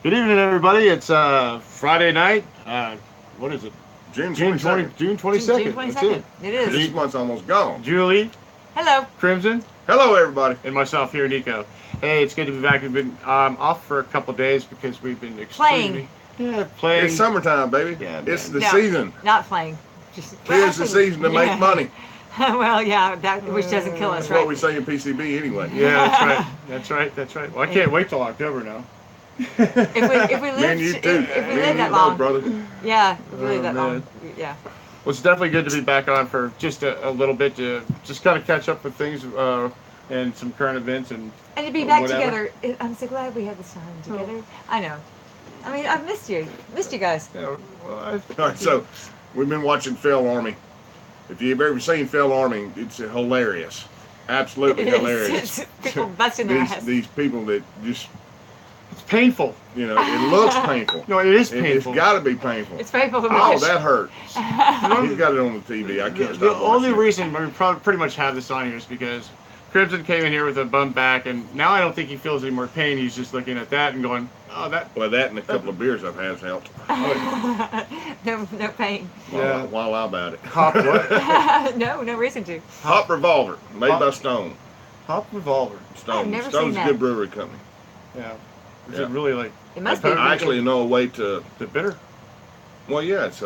Good evening, everybody. It's Friday night. What is it? June June 22nd. June June 22nd. That's 22nd. it. It is. This month's almost gone. Julie, Hello. Crimson, Hello, everybody. and myself here, Nicko. Hey, it's good to be back. We've been off for a couple days because we've been extremely playing. It's summertime, baby. Yeah, it's man. the season. Not playing. Just Here's the season to make money. Well, yeah, that which doesn't kill us, That's right? what we say in PCB anyway. Yeah, that's right. That's right. That's right. Well, I can't wait till October now. If we live, Me and you too. if we Me live and that you long, both, brother. yeah, if we live Oh, that man. long, yeah. Well, it's definitely good to be back on for just a little bit to just kind of catch up with things and some current events and And to be back whatever. together, I'm so glad we had this time together. I know. I mean, I've missed you guys. You know, well, All right, so we've been watching Fell Army. If you've ever seen Fell Army, it's hilarious. Absolutely hilarious. It's people busting their ass. These people that just, it's painful. you know, it looks painful. No, it is It's painful. got to be painful. It's painful to Oh, watch. that hurts. He's got it on the TV. I can't The stop only watching it. reason we probably pretty much have this on here is because Crimson came in here with a bum back, and now I don't think he feels any more pain. He's just looking at that and going, "Oh, that." Well, that and a couple of beers I've had has helped. no pain. Yeah. While I'm about it. Hop what? No reason to. Hop Revolver, made by Stone. Hop Revolver. Stone. I've never Stone's seen a that. good brewery company. Yeah. Is Yeah. it really like It must I be. I actually know a way to. the bitter? Well, yeah, it's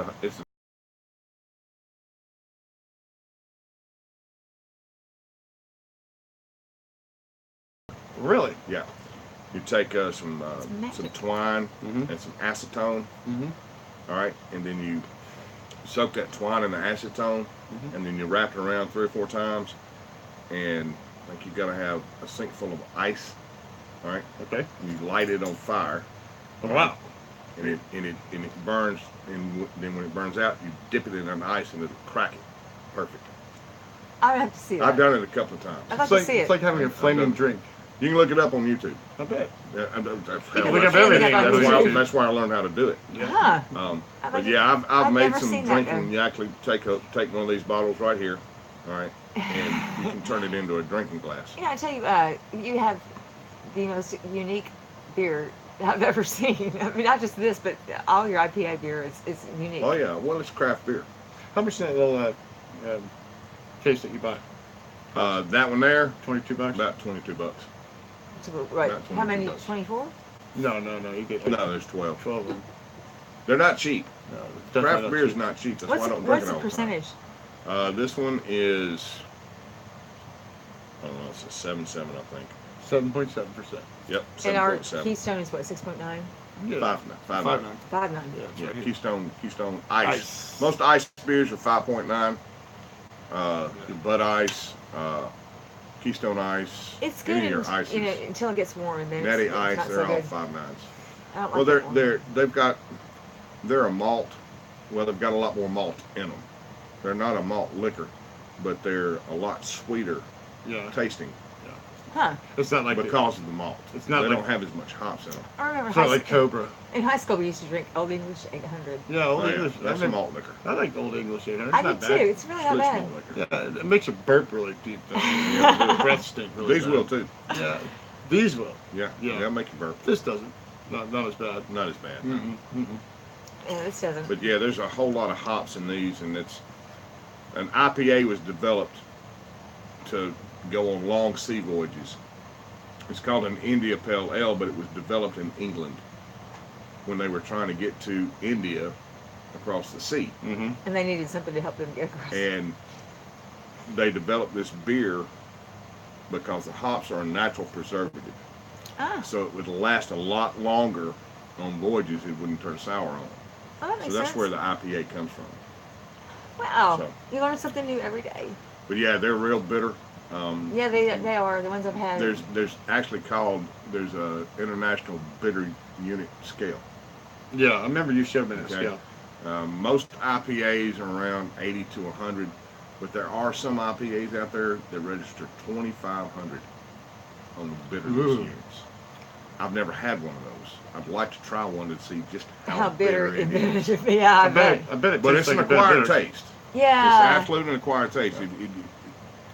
Really? yeah. You take some magic. twine Mhm. and some acetone, Mm-hmm. all right, and then you soak that twine in the acetone, Mhm. and then you wrap it around 3 or 4 times, and I think you got to have a sink full of ice, all right. Okay. You light it on fire. Oh, wow. And it burns, and then when it burns out, you dip it in an ice and it'll crack it. Perfect. I would have to see that. I've done it a couple of times. I'd like It's like to see it. it's like having a flaming drink. You can look it up on YouTube. I bet. Yeah, can hell, look up that's- everything on YouTube. that's why I learned how to do it. Yeah. Huh. But like yeah, I've I've made never some seen that, drinking. though. You actually take one of these bottles right here, all right, and you can turn it into a drinking glass. You know, I tell you, you have the most unique beer I've ever seen. I mean, not just this, but all your IPA beer is unique. Oh yeah, well it's craft beer. How much is that little case that you bought? That one there, $22. about $22. So, right. About How many? 22 bucks. 24? No. You get No, there's 12. 12 of them. They're not cheap. No, it's Craft definitely not beer is cheap. not cheap. That's why I don't drink What's it the all the time. percentage? This one is, I don't know, it's a 7.7, I think. 7.7%. Yep, And our 7.7. Keystone is what? 6.9? Yeah. 5.9. 5.9. 5.9. Yeah, Yeah, right here. Keystone Ice. Ice. Most ice beers are 5.9. Bud Ice, Keystone Ice, It's any good of your and, ices, until it gets warm, and then Natty it's Ice, not they're so all good. 5.9s. I don't Well, like that one. they're a malt. Well, they've got a lot more malt in them. They're not a malt liquor, but they're a lot sweeter Yeah. tasting Huh. It's not like because of the malt. It's not they like- don't have as much hops in them. I remember it's not like Cobra. in high school we used to drink Old English 800. Yeah, Old Oh, yeah, English. that's a malt liquor. I like Old English 800. It's I not did bad. too. It's really not It's bad. malt liquor. Yeah, it makes you burp really deep. Though. Yeah, the breath stink really These bad. will too. Yeah, these will. Yeah, Yeah. they'll make you burp. This doesn't. Not as bad. Not as bad. Mm-mm. Yeah, this doesn't. But yeah, there's a whole lot of hops in these, and an IPA was developed to go on long sea voyages. It's called an India Pale Ale, but it was developed in England when they were trying to get to India across the sea, Mm-hmm. And they needed something to help them get across. and they developed this beer because the hops are a natural preservative, Ah, so it would last a lot longer on voyages. It wouldn't turn sour on them. oh, that So makes that's sense. where the IPA comes from. Wow, so- you learn something new every day. But yeah, they're real bitter. Yeah, they are the ones I've had. There's a international bitter unit scale. Yeah, I remember you showed me that Okay. scale. Most IPAs are around 80 to 100, but there are some IPAs out there that register 2,500 on the bitterness Ooh. units. I've never had one of those. I'd like to try one to see just how bitter it is. Yeah, I I bet. bet it But tastes it's like an a bit acquired bitter. taste. Yeah. It's absolutely an acquired taste.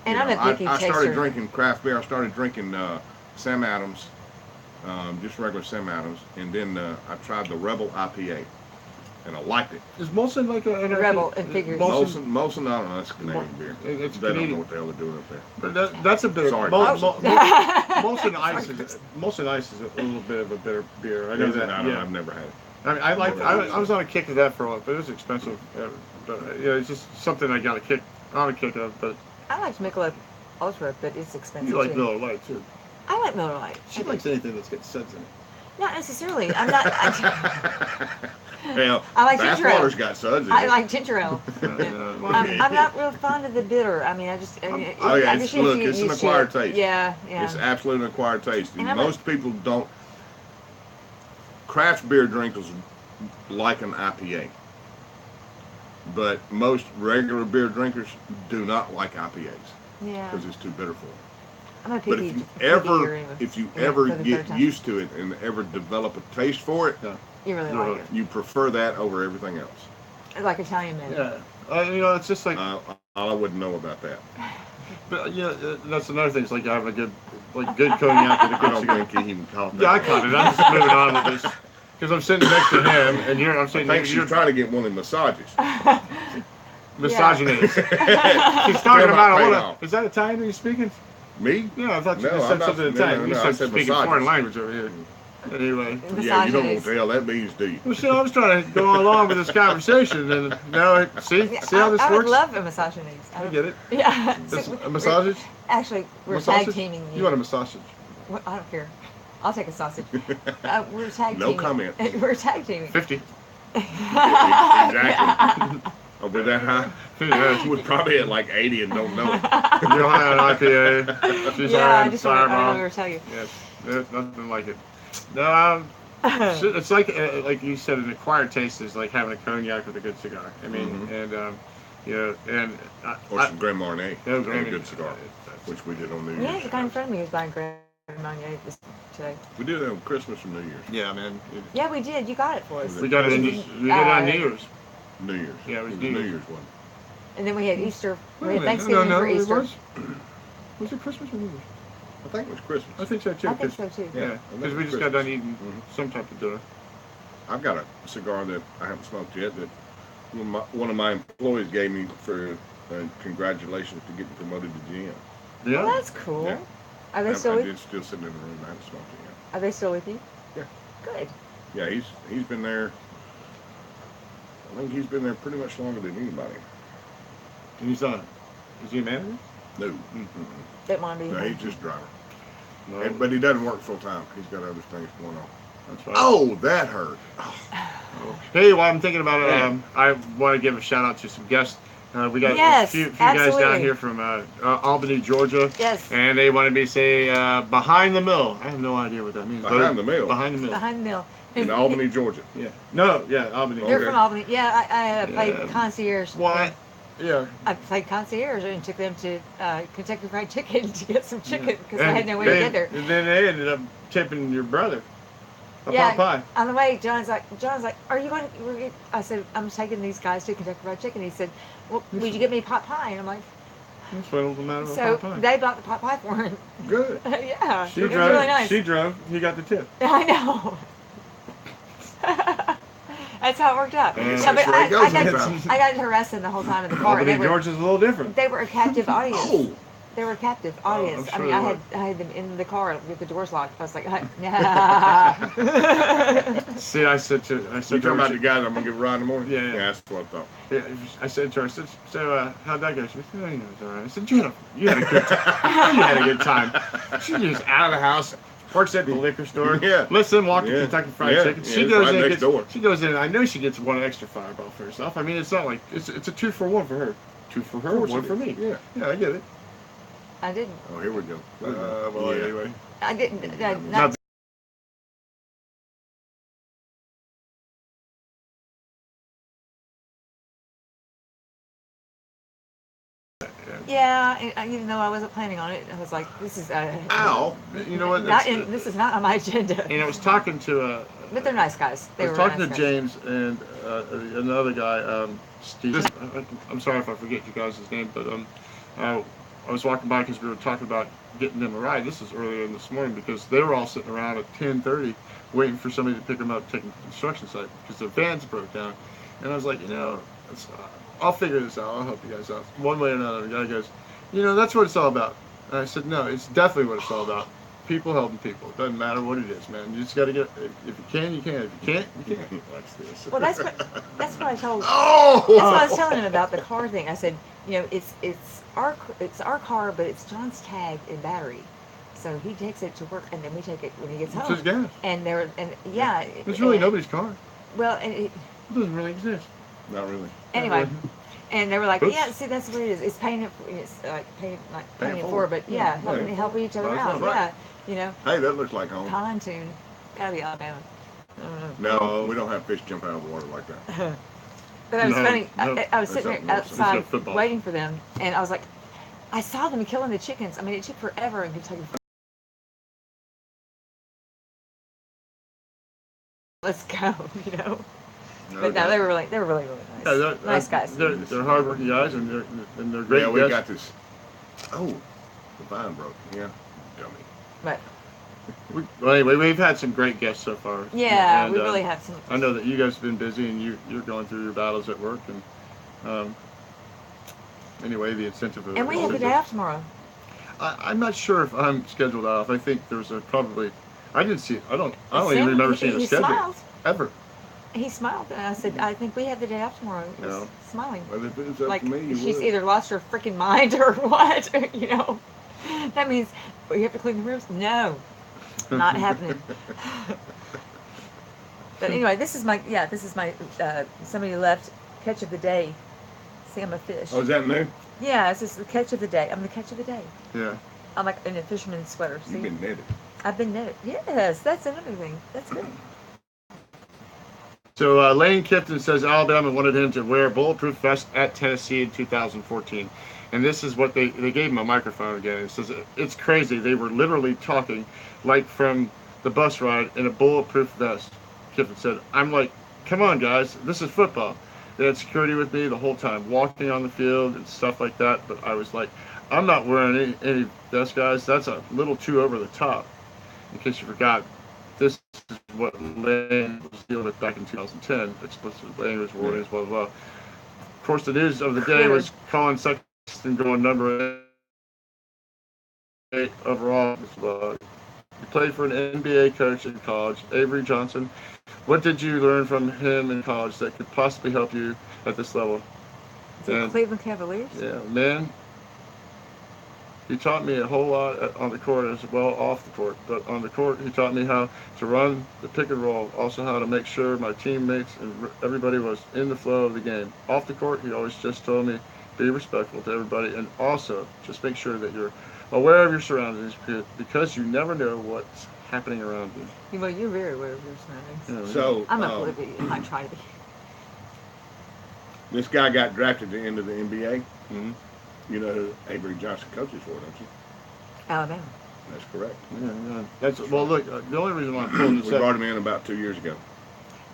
And I'm a picky I started taster. drinking craft beer. I started drinking Sam Adams just regular Sam Adams, and then I tried the Rebel IPA, and I liked it. Is Molson like a Rebel in figures. Molson, I don't know, that's a Canadian beer. It's They don't Canadian. know what the hell they're doing up there. But that's a bitter. Sorry. Molson Ice is a little bit of a bitter beer. I know that. Yeah. I've never had it. I mean, I was on a kick of that for a while, but it was expensive. But yeah, it's just something I got a kick of. But I liked Michelob Ultra, but it's expensive you like too. Miller Lite too. I like Miller Lite. She likes anything that's got suds in it. Not necessarily. I'm not. Hell, I like ginger ale. Bathwater's got suds in I it. like ginger ale. I'm not real fond of the bitter. I mean, I just. I mean, Oh yeah, I just look, get it's an used to acquired it. taste. Yeah, yeah. It's absolute acquired taste. And Most people don't. Craft beer drinkers like an IPA, but most regular beer drinkers do not like IPAs Yeah. because it's too bitter for them. I'm a But picky. if you Yeah, ever for the get third time. used to it and ever develop a taste for it, You really like you prefer that over everything else. it. Like Italian men. Yeah. It's just like. I wouldn't know about that. But that's another thing. It's like having a good cognac with a I good don't cigar. think he even caught that. Yeah, I caught it. I'm just moving on with this because I'm sitting next to him, and I'm I sitting think next to she's you. trying to get one of the massages. Misogynist. She's talking Still not about paid what? off. Is that Italian you're speaking? Me? Yeah, I thought you No, just I'm said not- something no, Italian. no, You I said said speaking misogynist. foreign language over here. Anyway. Yeah, you don't know what Misogynist. the hell that means, do you? Well, see, I was trying to go along with this conversation, and now see Yeah, how this I works. would love a misogynist. I get it. Yeah. This, So a massage? Actually, we're Massage? tag teaming you. You want a massage? I don't care. I'll take a sausage. We're tag No teaming. comment. We're tag teaming. 50. Exactly. Oh, but that high? Yeah. We're probably at like 80 and don't know it. You're high on IPA. She's Yeah, high I on just want to Fireball. tell you. Yes, there's nothing like it. No, it's like you said, an acquired taste is like having a cognac with a good cigar. I mean, and Or some Grand Marnier Yeah, and a Grand- good cigar, which we did on New Yeah, Year's. the guy in front of me was buying Grand Marnier today. We did it on Christmas or New Year's. Yeah, man. Yeah, we did. You got it for us. We got it. We did it on New Year's. New Year's. Yeah, it was New New Year's Year's. one. And then we had Easter. We Wait had a minute. Thanksgiving no, for it Easter. was it Christmas or New Year's? I think it was Christmas. I think so too. I think 'cause- so too. Yeah, I think because we it's just got done Christmas. eating some type of dinner. I've got a cigar that I haven't smoked yet that one of my employees gave me for congratulations to getting promoted to GM. Yeah. Well, that's cool. Yeah. Are they still with? It's still sitting in the room. I haven't smoked it Are they still with you? Yeah. Good. yet. Yeah, he's been there. I think he's been there pretty much longer than anybody. And he's on. Is he a manager? No, Didn't want to be. no, here. he's just driver. No. But he doesn't work full time. He's got other things going on. That's right. Oh, that hurt. Hey, while I'm thinking about it, I want to give a shout out to some guests. We got Yes, a few guys down absolutely. here from Albany, Georgia. Yes. And they wanted me to say behind the mill. I have no idea what that means. Behind the mill? Behind the mill. Behind the mill. In Albany, Georgia. Yeah. No, yeah, Albany. They're Okay. from Albany. Yeah, I played Yeah. concierge. What? Yeah. I played concierge and took them to Kentucky Fried Chicken to get some chicken because I And had no way to they- get there. And then they ended up tipping your brother a Yeah. pot pie. On the way, John's like, are you going? I said, I'm taking these guys to Kentucky Fried Chicken. He said, well, would you get me pot pie? And I'm like, That's what was the matter with so pot pie. they bought the pot pie for him. Good. Yeah, She it was drove. really nice. She drove. He got the tip. I know. That's how it worked out. Yeah, No, that's but the way it goes I sometimes. got harassed in the whole time in the car. Albany, They were, Georgia's a little different. they were a captive audience. Oh, They were a captive audience. I'm I mean, sure I had them in the car with the doors locked. I was like, See, I said to you talking about the guys I'm gonna give a ride in the morning? Yeah, yeah. That's what I thought. yeah, I said to her, I said, so how'd that go? She said, oh, yeah, it was all right. I said, you had a good time. You had a good time. She was out of the house, works at the liquor store. Yeah. Lets them walk to Yeah. Kentucky Fried Yeah. Chicken. Yeah, She it's goes right in, next gets, door. she goes in. I know she gets one extra Fireball for herself. I mean, it's not like it's a 2-for-1 for her. 2 for her, Of course 1 it for is. me. Yeah. Yeah, I get it. I didn't. Oh, here we go. Well, Yeah. anyway. I didn't. Not Not, yeah, and even though I wasn't planning on it, I was like, this is Ow. You know what? this is not on my agenda. And I was talking to But they're nice guys. They I was were talking nice to guys. James and another guy, Steve. I'm sorry if I forget you guys' name, but I was walking by because we were talking about getting them a ride. This was earlier in this morning because they were all sitting around at 10:30 waiting for somebody to pick them up, take them to the construction site because their vans broke down. And I was like, I'll figure this out. I'll help you guys out one way or another. The guy goes, that's what it's all about. And I said, no, it's definitely what it's all about. People helping people. It doesn't matter what it is, man. You just got to get. If you can, you can. If you can't, you can't. Watch this. Well, that's what I told. Oh! That's what I was telling him about the car thing. I said, it's our car, but it's John's tag and battery. So he takes it to work, and then we take it when he gets home. It's his gas. Yeah. It's really nobody's car. Well, it doesn't really exist. Not really. Anyway, and they were like, Oops. yeah, see, that's what it is. It's paying it. It's like paying it forward. for, but yeah, helping each other Well, out. right. Yeah, Hey, that looks like home. pontoon, gotta be Alabama. I don't know. No, we don't have fish jump out of the water like that. But it was No, funny. no. I was sitting That's there up north. outside It's football. waiting for them, and I was like, I saw them killing the chickens. I mean, it took forever in Kentucky. Let's go, But no, they were really nice. Yeah, Nice guys. They're hardworking guys, and they're great. Yeah, we guests. got this. Oh, the vine broke. Yeah, dummy. But Well, anyway, we've had some great guests so far. yeah, And, we really have some. I know that you guys have been busy, and you're going through your battles at work, and anyway, the incentive. And we have the day off tomorrow. I'm not sure if I'm scheduled off. I think there's probably. I didn't see. I don't even Sam, remember he- seeing a he schedule smiled. ever. He smiled, and I said, I think we have the day off tomorrow. He was smiling. Well, if it was up Like, to me, you she's would. either lost her freaking mind or what, That means, you have to clean the rooms? No, not happening. But anyway, this is my, somebody left catch of the day. See, I'm a fish. Oh, is that new? Yeah, it's just the catch of the day. I'm the catch of the day. Yeah. I'm like in a fisherman's sweater. See? You've been netted. I've been knitted. Yes, that's another thing. That's good. So Lane Kipton says Alabama wanted him to wear a bulletproof vest at Tennessee in 2014. And this is what they gave him a microphone again. It says, it's crazy. They were literally talking like from the bus ride in a bulletproof vest. Kiffin said, I'm like, come on, guys. This is football. They had security with me the whole time, walking on the field and stuff like that. But I was like, I'm not wearing any vest, guys. That's a little too over the top. In case you forgot, this is what Lane was dealing with back in 2010. Explicit language warnings, blah, blah, blah. Of course, the news of the day was Colin Sexton going number 8 overall. He played for an NBA coach in college, Avery Johnson. What did you learn from him in college that could possibly help you at this level? The Cleveland Cavaliers? Yeah, man. He taught me a whole lot on the court as well off the court. But on the court, he taught me how to run the pick and roll, also how to make sure my teammates and everybody was in the flow of the game. Off the court, he always just told me, be respectful to everybody, and also just make sure that you're aware of your surroundings because you never know what's happening around you. Well, you're very aware of your surroundings. Yeah, So, I'm not oblivious. I try to be. this guy got drafted to into the NBA. Mhm. You know who Avery Johnson coaches for, don't you? Alabama. That's correct. Yeah. That's well. Look, the only reason why I'm pulling We this up. brought him in about 2 years ago.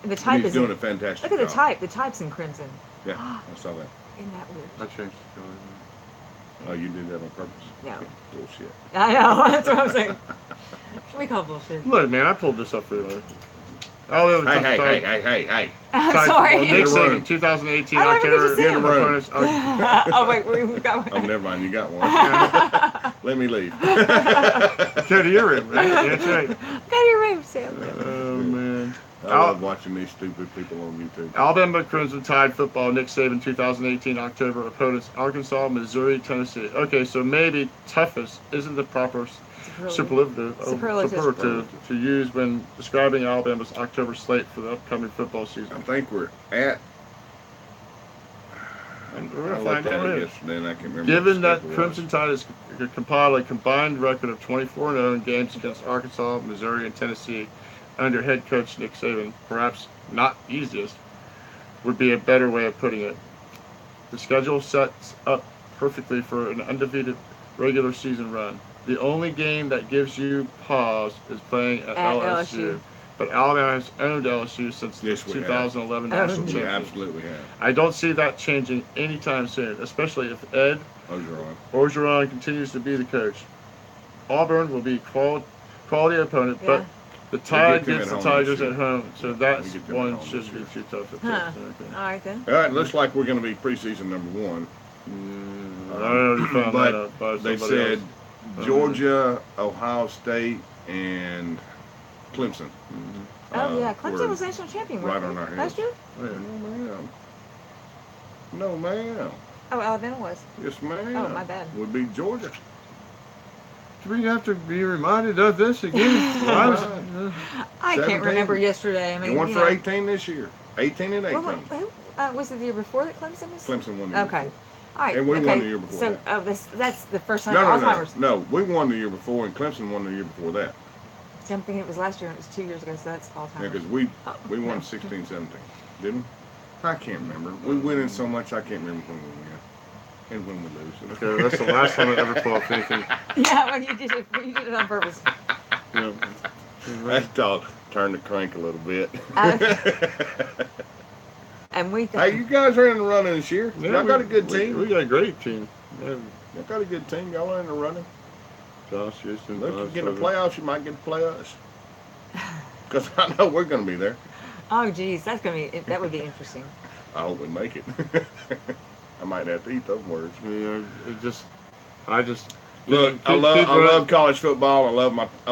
And the And type he's is doing a in, fantastic look at the job. type. The type's in crimson. Yeah, I saw that. Isn't that weird? I changed the color. Oh, you did that on purpose? No. Bullshit. I know. That's what I'm saying. We call bullshit. Look, man, I pulled this up for you. Oh, Hey. I'm sorry. Nick Room. Saban, 2018 I never get to October. see him. Opponents. Oh wait, we got Oh, one. never mind. You got one. Let me leave. Go to your room, man. That's right. Go to your room, Sam. Oh man. I love watching these stupid people on YouTube. Alabama Crimson Tide football. Nick Saban, 2018 October. Opponents: Arkansas, Missouri, Tennessee. Okay, so maybe toughest isn't the proper superlative to use when describing Alabama's October slate for the upcoming football season. I think we're at. We're I gonna looked find at out it later. yesterday and I can't remember. Given what that the schedule Crimson Tide has compiled a combined record of 24-0 in games against Arkansas, Missouri, and Tennessee under head coach Nick Saban, perhaps not easiest, would be a better way of putting it. The schedule sets up perfectly for an undefeated regular season run. The only game that gives you pause is playing at LSU. but Alabama has owned LSU since the Yes, we have. 2011 Oh, national We yeah. championship. absolutely have. I don't see that changing anytime soon, especially if Ed Ogeron. Orgeron continues to be the coach. Auburn will be quality opponent, Yeah. but the get Tide them gets at the home Tigers this year. at home, so Yeah, that we get them at one home this shouldn't be year. too tough to Huh. take. Okay. All right then. All right, looks like we're going to be preseason number one. I already found but that out by they somebody said else. Georgia, Ohio State, and Clemson. Oh yeah, were Clemson was national champion right weren't on they? our heels. Last year? Oh, yeah. No, ma'am. No, ma'am. Oh, Alabama was. Yes, ma'am. Oh, my bad. We beat Georgia. Do we have to be reminded of this again? Well, I 17. can't remember yesterday. I mean, Going you for know. 18 this year. 18 and 18. Who, was it the year before that Clemson was? Clemson won the year Okay. before. All right. And we okay. won the year before So, that. that's the first time No, Alzheimer's. we won the year before, and Clemson won the year before that. I'm thinking it was last year and it was 2 years ago, so that's Yeah, Alzheimer's. because we Oh, won no. 16, 17, didn't we? I can't remember. We win in so much, I can't remember when we win and when we lose. Okay, that's the last time I ever pulled off anything. Yeah, well, you did it on purpose. Yeah. That's called turn the crank a little bit. And we. Hey, you guys are in the running this year. Yeah, Y'all got a good we team. got a great team. Yeah, Y'all got a good team. Y'all are in the running. Josh Houston. Look, you get in the playoffs, you might get to play us. Because I know we're going to be there. Oh, geez, that would be interesting. I hope we make it. I might have to eat those words. Yeah, I just Look, I keep love college football. I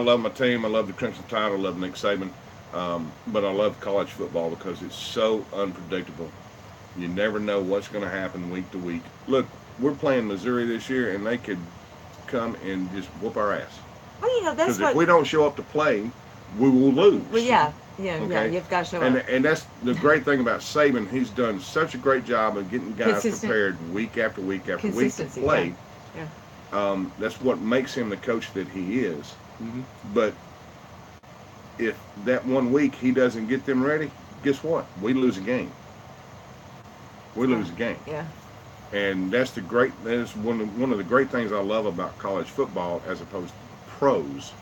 love my team. I love the Crimson Tide. I love Nick Saban. But I love college football because it's so unpredictable. You never know what's going to happen week to week. Look, we're playing Missouri this year, and they could come and just whoop our ass. Well, you know, that's Because what. if we don't show up to play, we will lose. Well, yeah, Okay. you've got to show And up. and that's the great thing about Saban. He's done such a great job of getting guys Consistent. prepared week after week after week to Consistency, play. yeah. That's what makes him the coach that he is. Mhm. But if that 1 week he doesn't get them ready, guess what? We lose a game. We lose a game. Yeah. And that's one of the great things I love about college football as opposed to pros.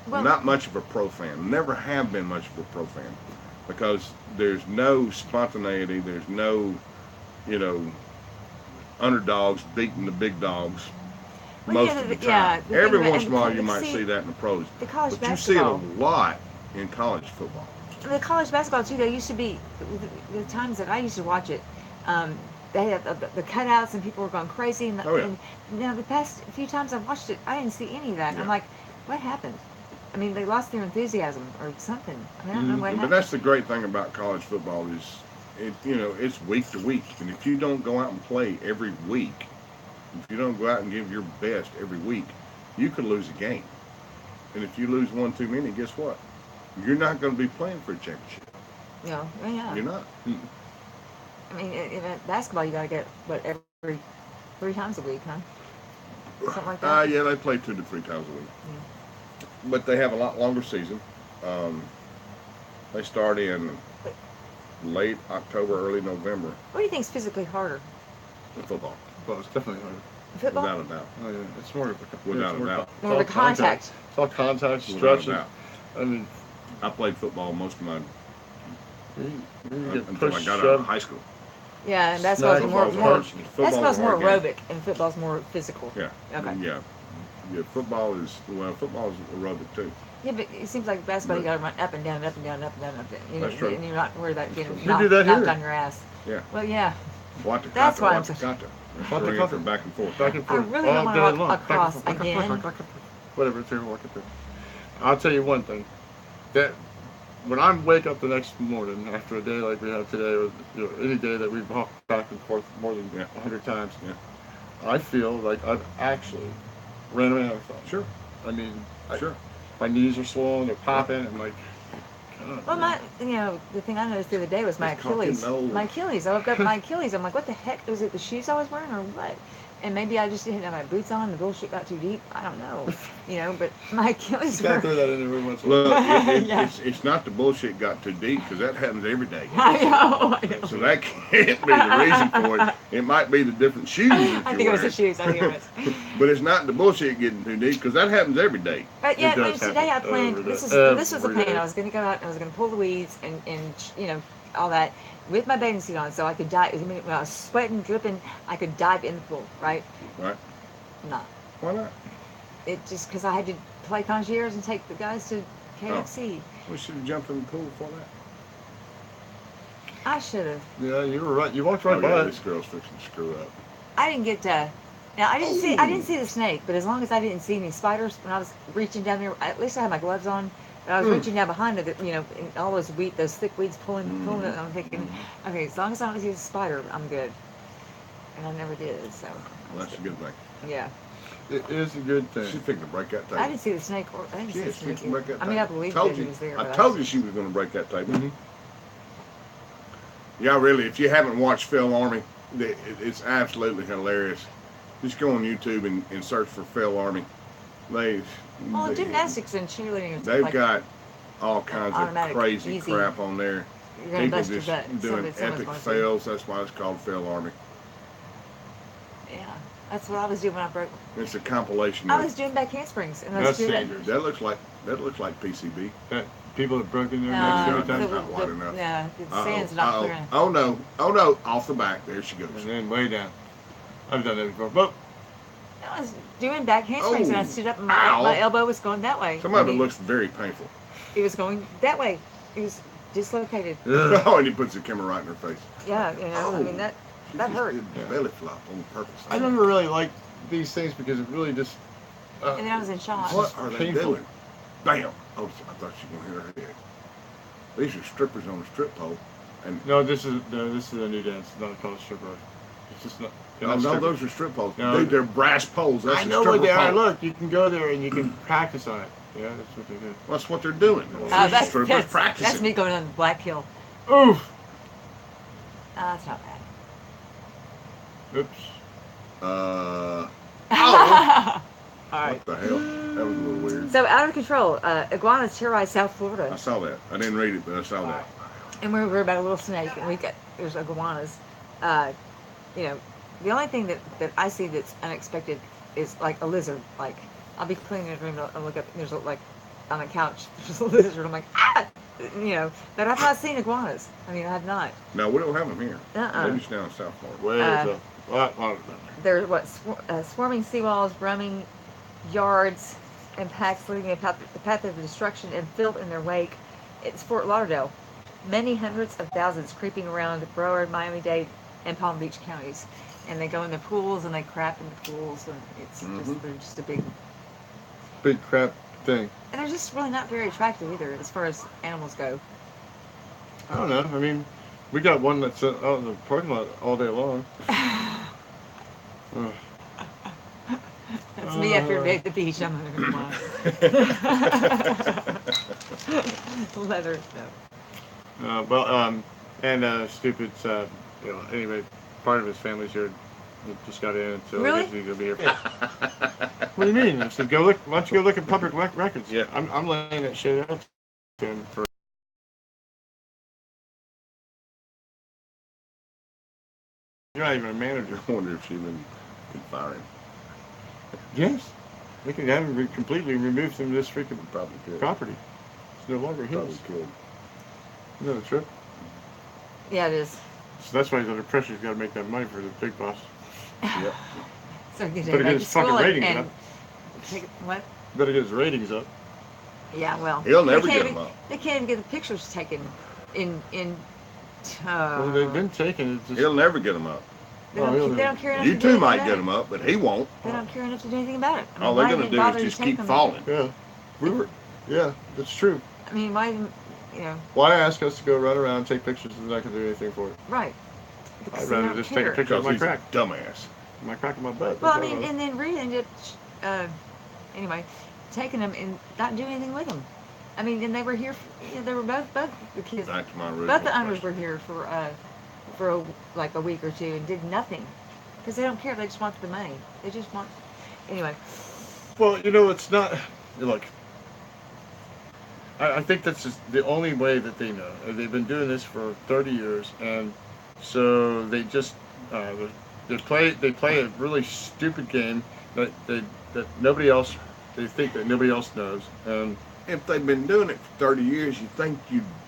Well, Not much of a pro fan. Never have been much of a pro fan. Because there's no spontaneity, there's no, underdogs beating the big dogs Well, most yeah, of the yeah, time. the Every thing about- once in a while you and might see, see that in the pros. the college But you see it a basketball. lot in college football. The college basketball too. There used to be the times that I used to watch it. They had the cutouts and people were going crazy. And, Oh, yeah. and the past few times I've watched it, I didn't see any of that. Yeah. I'm like, what happened? I mean, they lost their enthusiasm or something. I mean, I don't know what But happened. that's the great thing about college football is, it's week to week. And if you don't go out and play every week, if you don't go out and give your best every week, you could lose a game. And if you lose one too many, guess what? You're not going to be playing for a championship. Yeah. You're not. I mean, in basketball, you got to get every 3 times a week, huh? Something like that. Yeah, they play 2 to 3 times a week. But they have a lot longer season. They start in late October, early November. What do you think is physically harder? The football, Well, it's definitely hard. Football? without a doubt. Oh, yeah. It's more of a Without it's a doubt. it's More all of a contact. It's all contact, Without a stretching. doubt. I mean, I played football most of my you get until I pushed, got out of shoved. high school. Yeah, and basketball's Snag. more Football's basketball's a more hard game. aerobic and football's more physical. Yeah. Okay. Yeah. Football is aerobic too. Yeah, but it seems like basketball you got to run up and down, up and down, up and down, up and down. You know, That's true. and you're not worried about getting We knocked, do that knocked here. on your ass. Yeah. Well, yeah. Watch That's why I'm the so- kata. What the Bring it kata? from back and forth. Back and I forth. really all don't wanna day walk long. Back and across forth, back and again. forth, back and forth. Whatever, it's walk it through. I'll tell you one thing. That when I wake up the next morning after a day like we have today, or any day that we've walked back and forth more than 100 times, I feel like I've actually ran a marathon. Sure. I mean, Sure. my knees are swollen, they're popping. I'm like, God, Well, the thing I noticed the other day was my It's cocky Achilles. nose. My Achilles. I woke up my Achilles. I'm like, what the heck? Was it the shoes I was wearing or what? And maybe I just didn't have my boots on. The bullshit got too deep. I don't know, but my Achilles Gotta were. throw that in every once in a while. Look, Yeah. it's not the bullshit got too deep because that happens every day. I know. So that can't be the reason for it. It might be the different shoes that I you're think it was the wearing. shoes. I think it was. But it's not the bullshit getting too deep because that happens every day. But It yeah, does today I happen planned. every This day. was the Every plan. day. I was going to go out and I was going to pull the weeds and all that with my bathing suit on, so I could dive. When I was sweating, dripping, I could dive in the pool. Right? Right? No, Why not? it just because I had to play concierge and take the guys to KFC. We should have jumped in the pool before that. I should have. Yeah, you were right. You walked right Oh, by yeah, it. this girl's fixing to screw up. I didn't get to. Now I didn't see the snake, but as long as I didn't see any spiders when I was reaching down there, at least I had my gloves on. But I was reaching down behind it, and all those thick weeds pulling it. I'm thinking, okay, as long as I don't see a spider, I'm good. And I never did, so. Well, that's a good thing. Yeah, It is a good thing. She's fixing to break that table. I didn't see the snake. I didn't see Yeah, the she's snake. fixing to break that I table. mean, I believed told that you. he was there. I but told you she was going to break that table. Mhm. Yeah, really, if you haven't watched Phil Army, it's absolutely hilarious. Just go on YouTube and search for Phil Army. They Gymnastics and cheerleading. and stuff They've like got all kinds of automatic, crazy easy. crap on there. You're gonna People bust your just butt. doing Someone's epic gonna see. fails. That's why it's called Phil Army. Yeah, that's what I was doing when I broke. It's a compilation. I of was doing back handsprings, and I was That's doing dangerous. That looks like PCB. People have broken their No, necks every no, time. not wide enough. Yeah, the Uh-oh, sand's not uh-oh. clear. Oh no! Off the back. There she goes. And then way down. I've done that before. But I was doing back handsprings, and I Oh, stood up, and ow. my elbow was going that way. Some of it looks very painful. It was going that way. It was dislocated. ugh. Oh, and he puts the camera right in her face. Yeah, I mean that. She That just hurt. did the belly flop on purpose. I never really liked these things because it really just. And then I was in shock. What are they painful. doing? Bam! Oh, I thought she was gonna hit her head. These are strippers on a strip pole, and No, this is a new dance. It's not called strip bar. It's just not. they're oh, not no, strippers. those are strip poles. No. Dude, they're brass poles. That's I a know stripper what they are. pole. Look, you can go there and you can practice on it. Yeah, that's what they do. That's what they're doing. That's, strippers that's, practicing. that's me going on the Black Hill. Oof. That's not bad. Oops. Oh, All right. what the hell? That was a little weird. So out of control, iguanas terrorize South Florida, I saw that. I didn't read it, but I saw that. and we're worried about a little snake, and there's iguanas. The only thing that I see that's unexpected is like a lizard. Like I'll be cleaning the room and look up, and there's like on a couch, there's a lizard. I'm like, ah, but I've not seen iguanas. I mean, I have not. No, we don't have them here. Uh-uh. Maybe it's down in South Florida. Where's the There's swarming seawalls, roaming yards, and packs leaving a path of destruction and filth in their wake. It's Fort Lauderdale. Many hundreds of thousands creeping around Broward, Miami-Dade, and Palm Beach counties. And they go in the pools and they crap in the pools, and it's just they're just a big crap thing? and they're just really not very attractive either as far as animals go. I don't know. I mean, we got one that's out in the parking lot all day long. Ugh. That's me after a day at the beach. I'm gonna go leather stuff. And Stupid's, anyway, part of his family's here. He just got in, so Really? I guess he's gonna be here. What do you mean? I said, go look. Why don't you go look at public records? Yeah. I'm laying that shit out to him for. You're not even a manager. I wonder if she even could fire him. Yes. They can have him completely removed from this freaking Probably could. property. It's no longer Probably his. could. Isn't that a trip? Yeah, it is. So that's why he's under pressure. He's got to make that money for the big boss. Yep. So he Better get his fucking ratings up. What? Better get his ratings up. Yeah, well. He'll they never can't get even- him up. They can't even get the pictures taken in. Well, they've been taken. It's just, He'll never get him up. They Oh, don't, he'll they don't care enough You to do two anything might about get it. him up, but he won't. They don't care enough to do anything about it. I mean, All why they're going even to do bother is just take keep them? falling. yeah. We were. Yeah, that's true. I mean, why even, Why ask us to go run around and take pictures and not going to do anything for it? right. I'd Because they rather don't just care. take a picture of Because my he's crack. a dumbass. My crack in my butt. Well, I That's all mean, it and then Reed ended up, anyway, taking them and not doing anything with them. I mean, and they were here, they were both the kids, Back to my original both the owners question. were here for like a week or two and did nothing. because they don't care. They just want the money. They just want. Anyway. Well, you know, it's not. Look, I think that's just the only way that they know. They've been doing this for 30 years, and so they just they play a really stupid game that nobody else, they think that nobody else knows. And If they've been doing it for 30 years, you think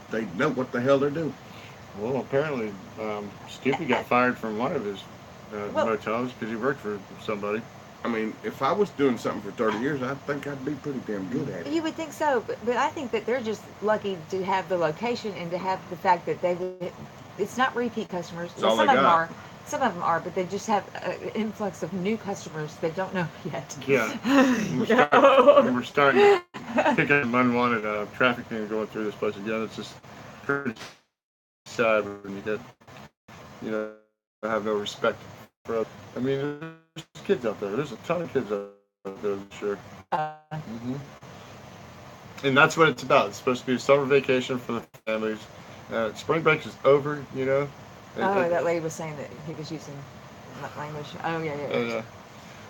they know what the hell they're doing. well, apparently, Stupid got fired from one of his Well- motels because he worked for somebody. I mean, if I was doing something for 30 years, I think I'd be pretty damn good at it. You would think so, but I think that they're just lucky to have the location and to have the fact that it's not repeat customers. That's all Some they of them got. are. Some of them are, but they just have an influx of new customers they don't know yet. Yeah. And we're starting to pick up unwanted traffic things going through this place again. It's just pretty sad when you get, have no respect for us. I mean, there's kids out there. There's a ton of kids out there, sure. And that's what it's about. It's supposed to be a summer vacation for the families. Spring break is over, That lady was saying that he was using that language. Oh, yeah.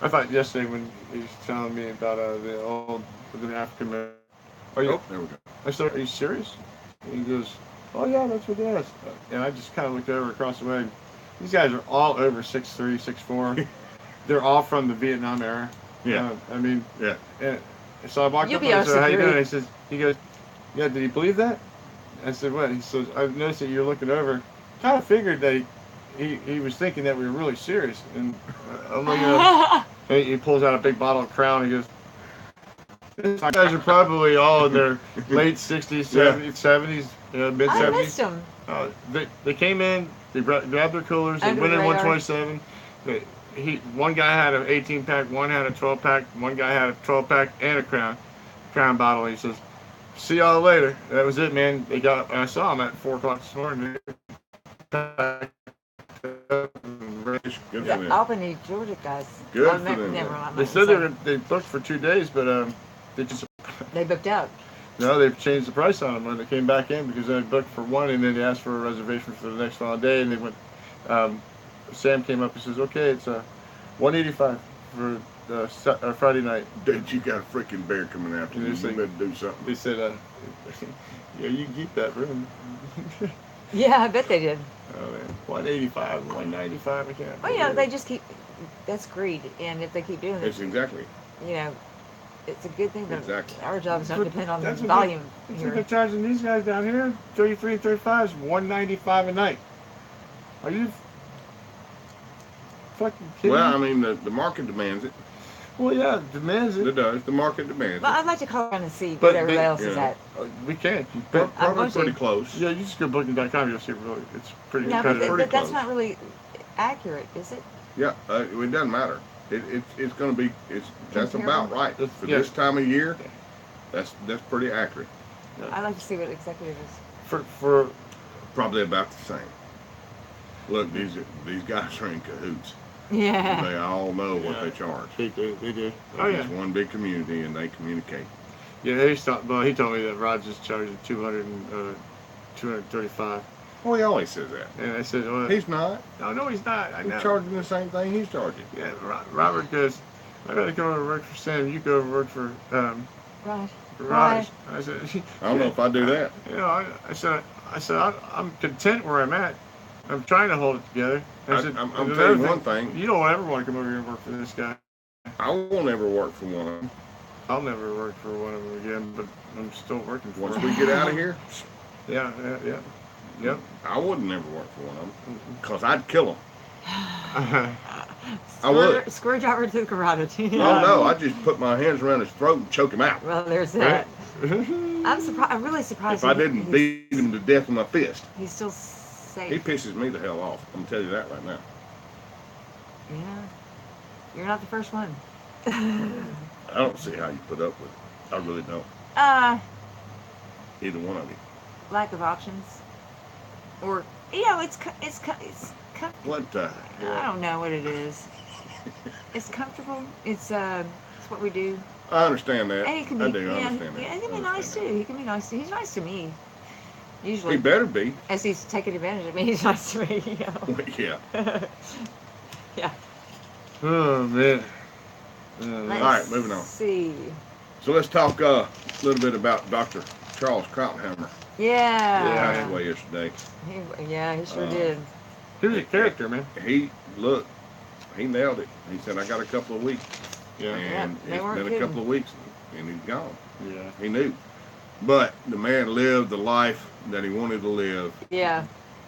I thought yesterday when he was telling me about the African American. There we go. I said, "Are you serious?" And he goes, "Oh yeah, that's what it is." And I just kind of looked over across the way. These guys are all over 6'3", 6'4". They're all from the Vietnam era. Yeah. Yeah. And so I walked You'll up be and I our said, "How you doing?" security. He goes, "Yeah, did he believe that?" I said, "What?" He says, "I've noticed that you're looking over." Kind of figured that he was thinking that we were really serious. And I'm looking at him. He pulls out a big bottle of Crown. He goes, "These guys are probably all in their late 60s, 70s, mid I missed 70s." him. They came in, they grabbed their coolers, they Under went the in radar. 127. One guy had an 18-pack, one had a 12-pack, one guy had a 12-pack and a Crown bottle. He says, "See y'all later." That was it, man. They got. I saw them at 4 o'clock this morning. Good for The them. Albany, Georgia guys. Good Oh, for never them. mind. They said they booked for 2 days, but they just They booked out. no, they've changed the price on them when they came back in because they booked for one and then they asked for a reservation for the next following day and they went. Sam came up and says, "Okay, it's $185 for Friday night." Dude, you got a freaking bear coming after you. You Seriously. better do something. They said, "Yeah, you can keep that room." Yeah, I bet they did. Oh man, 185, 195. I can't. Well, they just keep. That's greed, and if they keep doing It's it, exactly. it's a good thing that Exactly. our jobs don't But depend on the that's what volume That's what they're here. charging these guys down here. 33 and 35 is 195 a night. Are you fucking kidding Well, I me? mean, the market demands it. Well, yeah, demands It it. does. The market demands Well, it. I'd like to call around and see But what everybody they- else is yeah. at. We can. Pro- But, Probably going to. pretty close. yeah, you just go booking.com. You'll see really, it's pretty No, but, competitive. Pretty but that's close. not really accurate, is it? Yeah, it doesn't matter. It's going to be. That's about Comparable? right That's- for yeah. this time of year. Yeah. That's pretty accurate. I'd like to see what exactly it is. For Probably about the same. Look, these guys are in cahoots. Yeah. They all know what they charge. they do. Oh yeah. It's one big community, and they communicate. Yeah, he told me that Roger's charging 235. Well, he always says that. And I said, well, He's not. no, he's not. I He's know. charging the same thing he's charging. Yeah, Robert goes, "I gotta go over to work for Sam. You go over to work for Right. Raj." I said, I don't know if I do that. I said, I'm content where I'm at. I'm trying to hold it together. I said, I'm and telling you another one thing. You don't ever want to come over here and work for this guy. I won't ever work for one of them. I'll never work for one of them again, but I'm still working for Once him. we get out of here, Yep. I wouldn't ever work for one of them because I'd kill them. I would. Screwdriver to the carotid. Oh no, I'd just put my hands around his throat and choke him out. Well, there's that. Right? I'm surprised. I'm really surprised. If I didn't beat him to death with my fist, He's still safe. he pisses me the hell off. I'm gonna tell you that right now. Yeah. You're not the first one. I don't see how you put up with it. I really don't. Either one of you. Lack of options, or it's What the I hell? don't know what it is. It's comfortable. It's what we do. I understand that. And he can I be, do yeah, understand that. he can I be nice understand too. He can be nice too. He's nice to me. that. Usually, He better be. as he's taking advantage of me, he's nice to me. Yeah. Yeah. Oh man. Let's All right, moving on. see. So let's talk a little bit about Dr. Charles Krauthammer. Yeah. Passed away yesterday. He sure Uh, did. He was a character, man. He nailed it. He said, "I got a couple of weeks," Yeah. and they it's weren't been a kidding. couple of weeks, and he's gone. Yeah. He knew, but the man lived the life that he wanted to live. Yeah.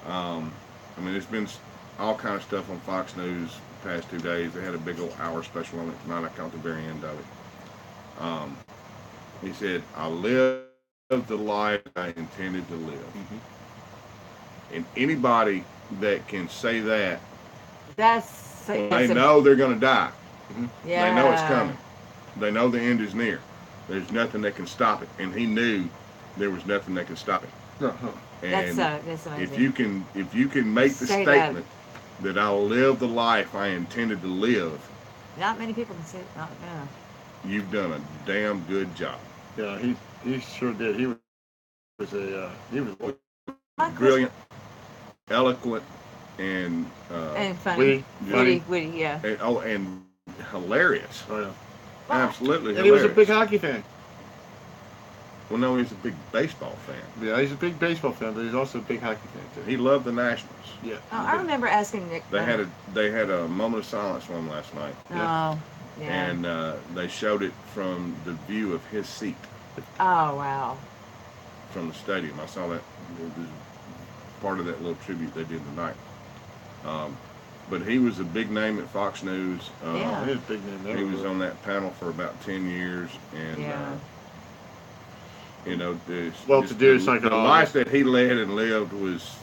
I mean, there's been all kind of stuff on Fox News the past 2 days. They had a big old hour special on it tonight. I caught the very end of it. He said, "I lived the life I intended to live." Mm-hmm. And anybody that can say that, They know they're going to die. Yeah. They know it's coming. They know the end is near. There's nothing that can stop it. And he knew there was nothing that can stop it. Uh-huh. And That's amazing. if you can make the Say statement that I'll live the life I intended to live, Not many people can say it. you've done a damn good job. Yeah, he sure did. He was Brilliant, eloquent, and funny. witty. Witty, yeah. and hilarious. Oh yeah. Absolutely And he was hilarious. a big hockey fan. Well, no, he's a big baseball fan. Yeah, he's a big baseball fan, but he's also a big hockey fan too. He loved the Nationals. Yeah. Oh, I remember asking Nick. They had a moment of silence for him last night, Oh, yeah. and they showed it from the view of his seat Oh, wow. from the stadium. I saw that. It was part of that little tribute they did tonight. But he was a big name at Fox News. Yeah. He was a big name there. He was on that panel for about 10 years, and Yeah. Well-to-do the psychologist. life that he led and lived was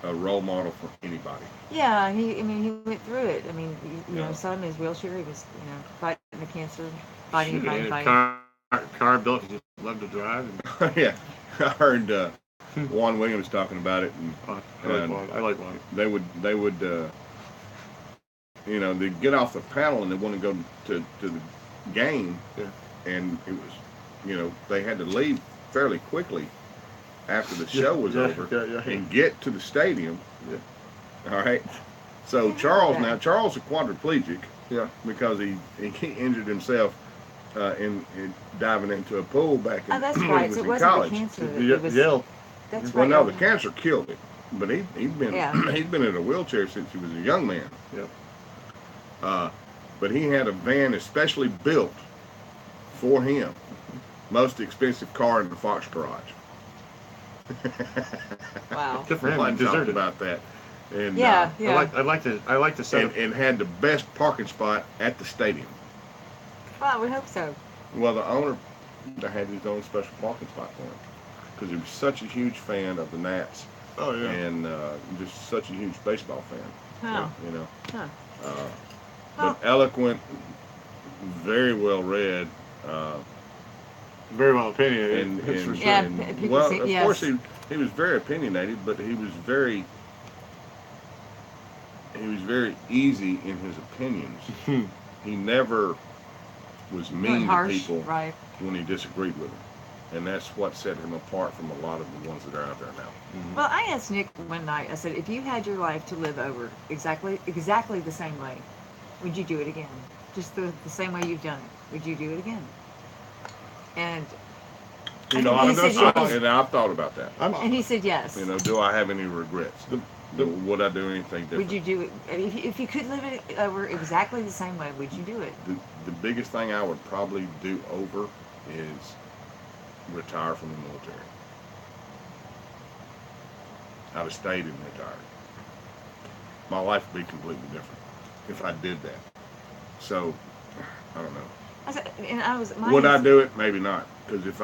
a role model for anybody. Yeah, he went through it. I mean, you Yeah. know, saw him in his wheelchair. He was, fighting the cancer, fighting. Car built. He just loved to drive. And, Yeah, I heard Juan Williams talking about it, and I like one. they would they'd get off the panel and they want to go to the game, Yeah. and it was, they had to leave fairly quickly after the show was over and get to the stadium. Yeah. All right. So Charles is a quadriplegic. Yeah. Because he injured himself in diving into a pool back in, Oh, that's when right. he was So it in wasn't college. the cancer. Yeah. It was, Yale. That's Well, right. no, the cancer killed him, but he'd been Yeah. he'd been in a wheelchair since he was a young man. Yeah. But he had a van especially built for him, most expensive car in the Fox garage. Wow. Good for him. I He talked deserved it. about that. And, Yeah. I like to set up. and had the best parking spot at the stadium. Well, I would hope so. Well, the owner had his own special parking spot for him because he was such a huge fan of the Nats Oh yeah. and just such a huge baseball fan. Huh. But Well- eloquent, very well read, Very well opinionated. and, that's for and, sure. Yeah, and people well, say- of yes. course he was very opinionated, but he was very easy in his opinions. He never was mean to harsh, people right? when he disagreed with them. And that's what set him apart from a lot of the ones that are out there now. Well, I asked Nick one night. I said, if you had your life to live over exactly the same way, would you do it again? Just the same way you've done it. Would you do it again? And And I've thought about that. and he said yes. Do I have any regrets? Would I do anything different? Would you do it if you could live it over exactly the same way? Would you do it? The biggest thing I would probably do over is retire from the military. I'd have stayed and retired. My life would be completely different if I did that. So, I don't know. I said, and I was. Would I do it? Maybe not. Because if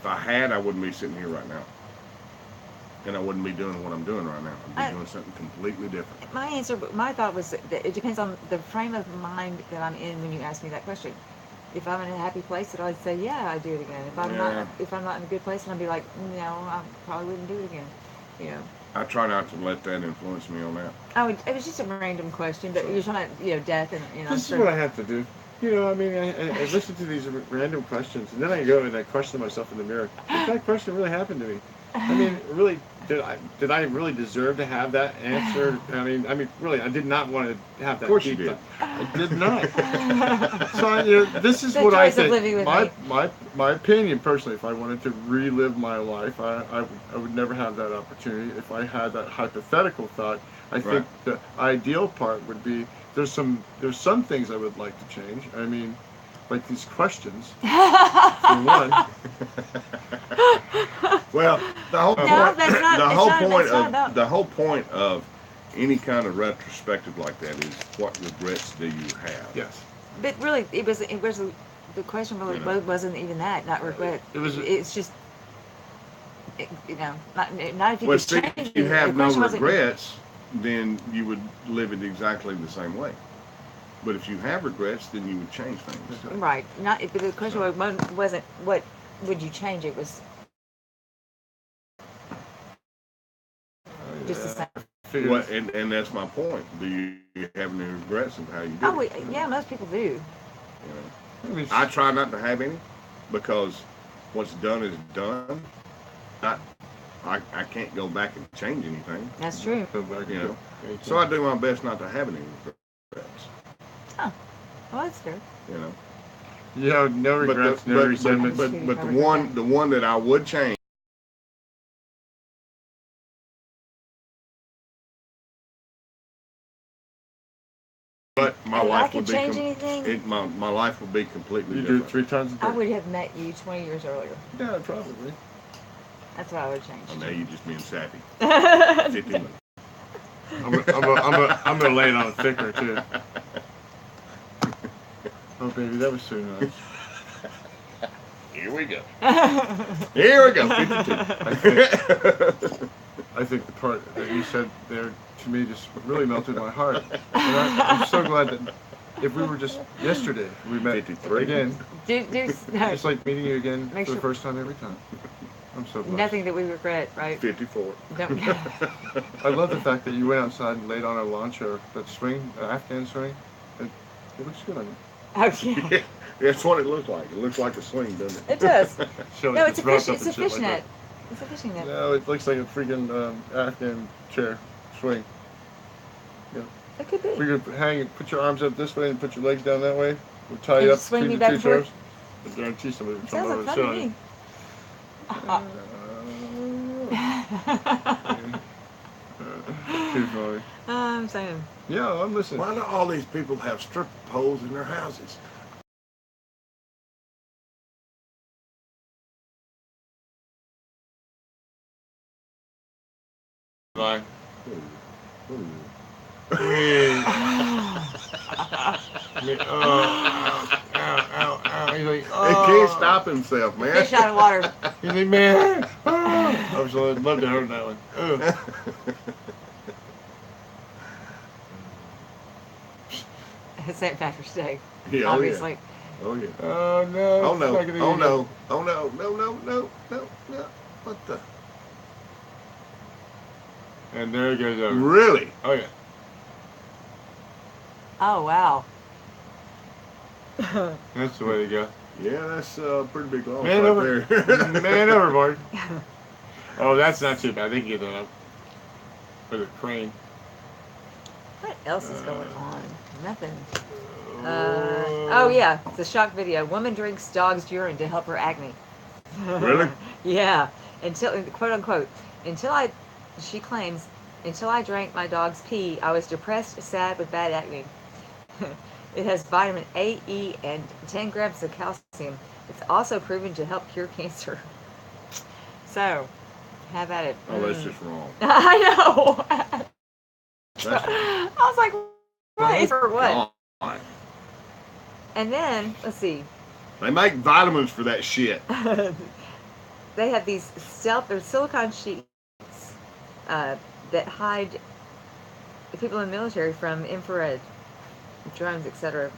I had, I wouldn't be sitting here right now. And I wouldn't be doing what I'm doing right now. I'd be doing something completely different. My thought was that it depends on the frame of mind that I'm in when you ask me that question. If I'm in a happy place, then I'd say, yeah, I'd do it again. If I'm not in a good place, then I'd be like, no, I probably wouldn't do it again. I try not to let that influence me on that. It was just a random question, but you're talking about, death and, This is what I have to do. I listen to these random questions, and then I go and I question myself in the mirror. Did that question really happen to me? Really did I really deserve to have that answer? I mean, really, I did not want to have that. Of course you deep did. thought. I did not. So you know, this is The what I joys of think. living with me. My opinion, personally, if I wanted to relive my life, I would never have that opportunity. If I had that hypothetical thought, I think the ideal part would be there's some things I would like to change. I mean, like these questions. For one. Well, the whole No, point, that's not- the it's whole not- point it's not of about- the whole point of any kind of retrospective like that is what regrets do you have? Yes. But really, it was the question really You know. wasn't even that, not regret. It It's just, you know, not if you Well, could see, change if it. you The have no question wasn't- regrets, then you would live it exactly the same way. But if you have regrets, then you would change things. Right. Not. But the question wasn't what would you change. It was just the same. What, and that's my point. Do you have any regrets of how you did Oh, it? yeah, most people do. You know? I try not to have any because what's done is done. I can't go back and change anything. That's true. You know, so I do my best not to have any regrets. Oh, well, that's fair. You know, Yeah, no regrets, no resentments. but the one that I would change. But my If I life could would be change anything, my life would be completely You do it different. 3 times a day. I would have met you 20 years earlier. Yeah, probably. That's what I would change. Oh, now you just being sappy. 15 I'm gonna lay it on thicker too. Oh baby, that was so nice. Here we go. Here we go. 52. I think the part that you said there to me just really melted my heart. And I'm so glad that if we were just yesterday, we met 53. again. No, It's like meeting you again Make for the sure- first time every time. I'm so blessed. nothing that we regret, right? 54. Don't. I love the fact that you went outside and laid on a lawn chair, that swing, Afghan swing. It looks good on you. Oh yeah, Yeah, that's what it looks like. It looks like a swing, doesn't it? it does. Show No, us it's a the thrust fish. up It's a and shit fish like net. It's a fishing that. net. No, it looks like a freaking Afghan chair swing. It could be. We could hang it, put your arms up this way and put your legs down that way. We'll tie And you up just swing between me the back two and toes. I guarantee somebody would come Sounds over like and fun sit to on me. you. Too funny. I'm saying. Yeah, I'm listening. Why do all these people have stripper poles in their houses? Bye. He's like, He can't stop himself, man. Fish out of water. He's like, man. I was I'd love to hear that one. It's St. Patrick's Day, Yeah, obviously. Oh yeah. Oh no. Oh no. it's not gonna Oh be no. Oh no. No. No. No. No. No. What the? good. And there it goes over. Really? Oh yeah. Oh wow. That's the way to go. Yeah, that's a pretty big loss Man right over. there. Man overboard. Oh, that's not too bad. They can get that up with a crane. What else is going on? Nothing. Oh yeah, it's a shock video. Woman drinks dog's urine to help her acne. Really? Yeah. Until quote unquote. She claims, until I drank my dog's pee, I was depressed, sad, with bad acne. It has vitamin A, E, and 10 grams of calcium. It's also proven to help cure cancer. So, have at it. Oh, that's just wrong. I know. That's I was like, right, for what? God. And then, let's see. They make vitamins for that shit. They have these they're silicone sheets that hide the people in the military from infrared drones, etc.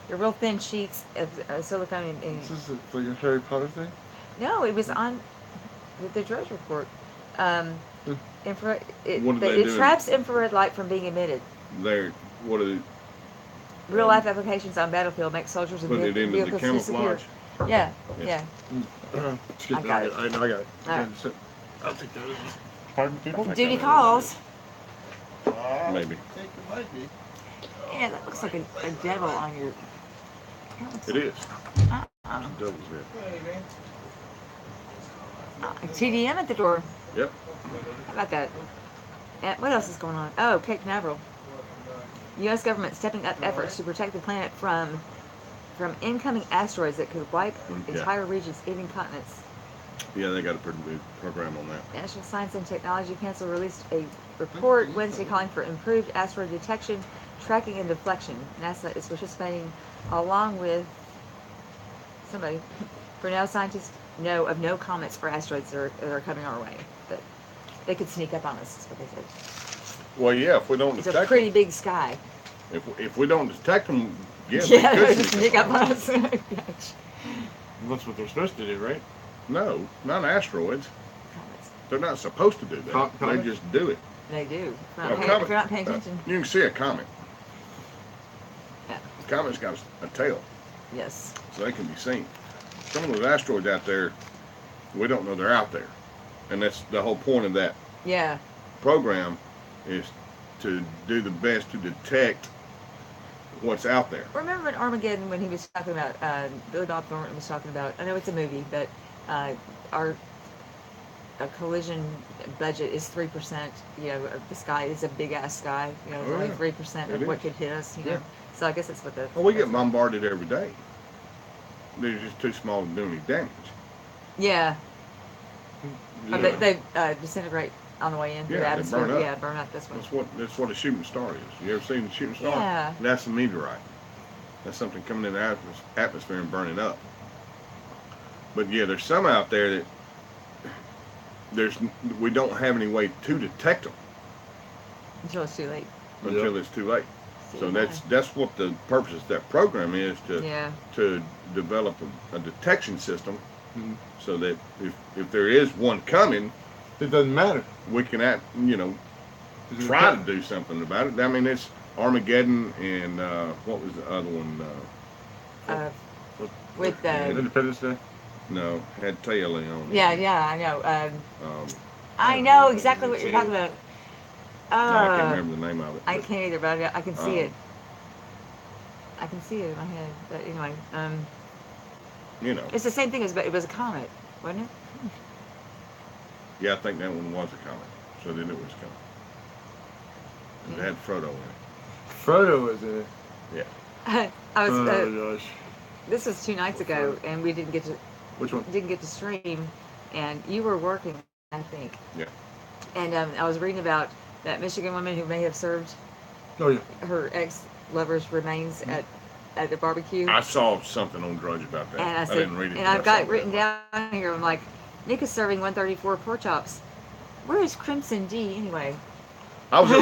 They're real thin sheets of silicone. And, Is this like a Harry Potter thing? no, it was on the Drudge Report. Infrared. What do they It do? traps infrared light from being emitted. What are they? Real life applications on battlefield make soldiers and Put it into the vehicles camouflage. disappear. Yeah, Yeah. yeah. Excuse I me, got it. I know I got it. All right. I'll take that. Pardon people? Duty calls. Maybe. I think it might be. Yeah, that looks like a devil on your. It is. Uh-uh. Devil's head. TDM at the door. Yep. How about that? What else is going on? Oh, Cape Canaveral. U.S. government stepping up efforts to protect the planet from incoming asteroids that could wipe entire regions, even continents. Yeah, they got a pretty big program on that. National Science and Technology Council released a report Wednesday calling for improved asteroid detection, tracking, and deflection. NASA is participating along with somebody. For now, scientists know of no comets or asteroids that are coming our way. But they could sneak up on us, is what they said. Well, yeah, if we don't It's detect a pretty big sky. them, if we don't detect them, yeah, Yeah, they they could could sneak up on us. That's what they're supposed to do, right? No, not asteroids. Comets. They're not supposed to do that. They Comets? just do it. They do. A If comet- you're not paying attention. You can see a comet. Yeah. A comet's got a tail, Yes. so they can be seen. Some of those asteroids out there, we don't know they're out there. And that's the whole point of that Yeah. program, is to do the best to detect what's out there. Remember in Armageddon when he was talking about, Billy Bob Thornton was talking about, I know it's a movie, but our collision budget is 3%, of the sky. It's a big ass sky, it's Oh, only yeah. 3% of It what is. could hit us, Yeah. So I guess that's what the. Well, we get bombarded every day. They're just too small to do any damage. Yeah. Yeah. They disintegrate on the way in through the Yeah, they atmosphere. burn up. Yeah, burn up this one. That's what a shooting star is. You ever seen a shooting star? Yeah. That's a meteorite. That's something coming in the atmosphere and burning up. But yeah, there's some out there that we don't have any way to detect them Until it's too late. until it's too late. So Yeah. that's what the purpose of that program is, Yeah. to develop a detection system, Mhm. so that if there is one coming, It doesn't matter. we can try to do something about it. I mean, it's Armageddon and what was the other one? With Independence Day. No, had tail on it. yeah, I know. Um, I know exactly what you're talking about. no, I can't remember the name of it. I but, can't either, but I can see Um, it. I can see it in my head. But anyway, it's the same thing as, but it was a comet, wasn't it? Yeah, I think that one was a comet. So then it was coming. It Yeah. had Frodo in it. Frodo was in it. I was. Oh gosh. This was 2 nights ago, and we didn't get to Which one? stream, and you were working, I think. Yeah. And I was reading about that Michigan woman who may have served Oh yeah. her ex-lover's remains at the barbecue. I saw something on Drudge about that. And I said, didn't read it. and but I've I got saw it written that. down here. I'm like, Nick is serving 134 pork chops. Where is Crimson D anyway? I was at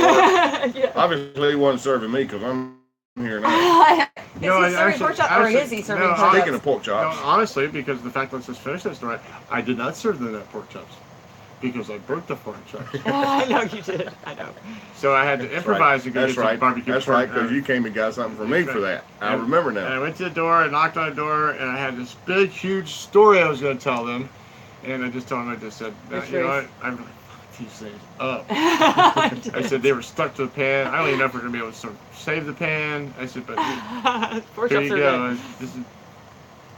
work. Yeah. Obviously, he wasn't serving me because I'm here now. Is he serving pork chops, or is he serving pork chops? Speaking of pork No, chops, honestly, because the fact, let's just finish that story. I did not serve them that pork chops because I burnt the pork chops. I know you did. I know. So I had to improvise and go that's get some right. barbecue. That's pork. right, because you came and got something for me That's for right. that. I And- remember And I now. went to the door, I knocked on the door, and I had this big, huge story I was going to tell them. And I just told them, I just said, The you know truth. what? I'm really fuck these things up. I I said they were stuck to the pan. I don't even know if we're going to be able to sort of save the pan. I said, but pork here chops you are go. good. This is,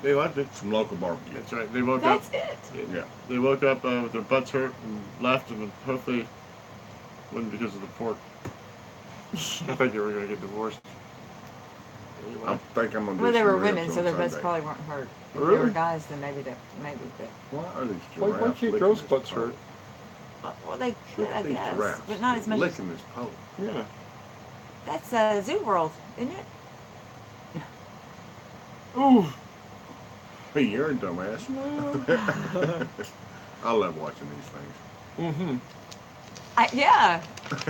they loved it. Some local barbecue. That's right. They woke That's up. it. Yeah. They woke up with their butts hurt and left, and hopefully wasn't because of the pork. I think they were going to get divorced. I think I'm going to do Well, they some were ribs women, on so their butts Sunday. probably weren't hurt. If they Really? were guys, then maybe. But, Why are these Why giraffes can't licking girls' this butts pole? hurt? well, they could, Look I at these guess, giraffes. but not as much. Licking this pole. Yeah. That's Zoo World, isn't it? Ooh. Hey, you're a dumbass. I love watching these things. Mm-hmm. Yeah.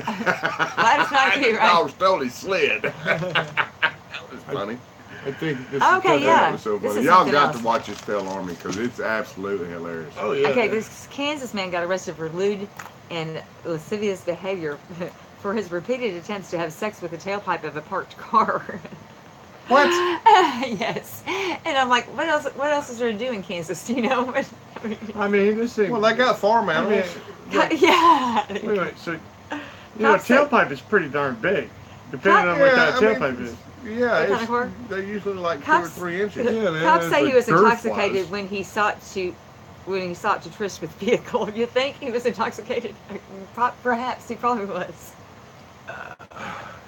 Glad it's not you, right? I was totally slid. That was funny. I think this Okay, is yeah. That was so This funny. is Y'all something got else. to watch this Fell Army because it's absolutely hilarious. Oh yeah. Okay, this Kansas man got arrested for lewd and lascivious behavior for his repeated attempts to have sex with the tailpipe of a parked car. What? Yes. And I'm like, what else is there to do in Kansas? Do you know? I mean, this thing. Well, they got farm I mean, animals. Yeah. Wait, wait, so, a Cops say- tailpipe is pretty darn big, depending on what that tailpipe is. Yeah, What kind of car? they're usually like Cops- 2 or 3 inches. Yeah, man. Cops it's say he like was girth-wise. intoxicated when he sought to tryst with vehicle. You think he was intoxicated? Perhaps he probably was.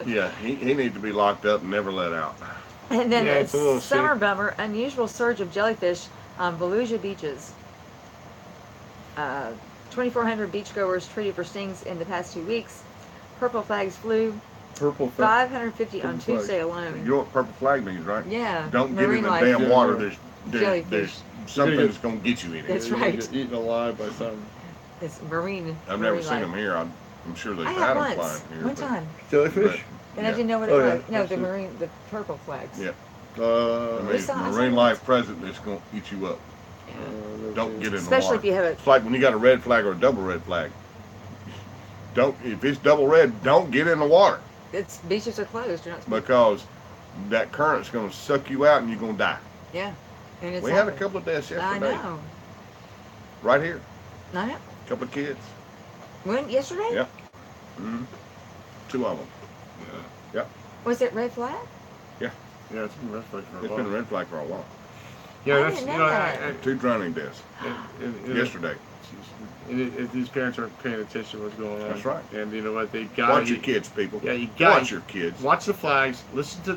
Yeah, he needs to be locked up and never let out. And then Yeah, it's a little summer sick. bummer, unusual surge of jellyfish on Volusia beaches. 2,400 beachgoers treated for stings in the past 2 weeks. Purple flags flew. Purple 550 on Purple Tuesday You alone. know what purple flag means, right? Yeah. Don't get in marine the life. damn Yeah, water. yeah. There's Jellyfish. something Yeah. that's gonna get you in it. That's You're gonna right. get eaten alive by something. It's marine. I've never marine seen life. them here. I'm sure they've I had had them once. flying here. One but- time. Jellyfish? And Yeah. I didn't know what Oh, it yeah. was. No, the Absolutely. the purple flags. Yeah. Uh, We saw- I saw Marine it. life present that's gonna eat you up. Don't get in the Especially water. if you have It's like when you got a red flag or a double red flag. If it's double red, don't get in the water it's beaches are closed. You're not supposed because that current's gonna suck you out and you're gonna die. Yeah. And it's We had a happened. couple of deaths I yesterday, know. right here. I know. A couple of kids. When yesterday? Yeah. 2 of them. Was it red flag? yeah, it's been rough like for a It's while. been a red flag for a while. Yeah, I that's, didn't you know know, that. 2 drowning deaths yesterday. if these parents aren't paying attention to what's going on. That's right. And you know what, they got Watch your kids, people. Yeah, you got Watch your kids. Watch the flags. Listen to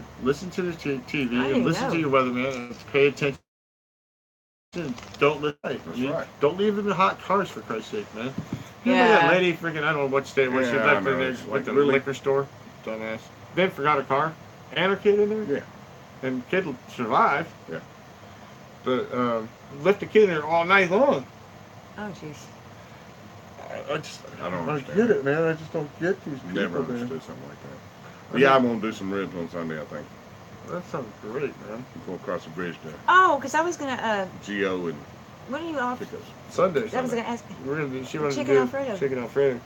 the TV I and didn't listen know. to your weatherman and pay attention. Don't let That's right. Don't leave them in hot cars for Christ's sake, man. Remember Yeah. that lady freaking, I don't know what state was, she Yeah, I left know. in there It's with like, the really? liquor store. Dumbass. Then forgot her car. And her kid in there. Yeah. And kid survived. Yeah. But left the kid in there all night long. Oh, jeez. I don't I understand. get it, man. I just don't get these people, Never man. understood something like that. But yeah, I'm gonna do some ribs on Sunday. I think That sounds great, man. we'll go across the bridge to Oh, because I was gonna. Geo and What are you off? pick us. Sunday. I was gonna ask. We're gonna do. She wants Chicken to do Alfredo. Chicken Alfredo.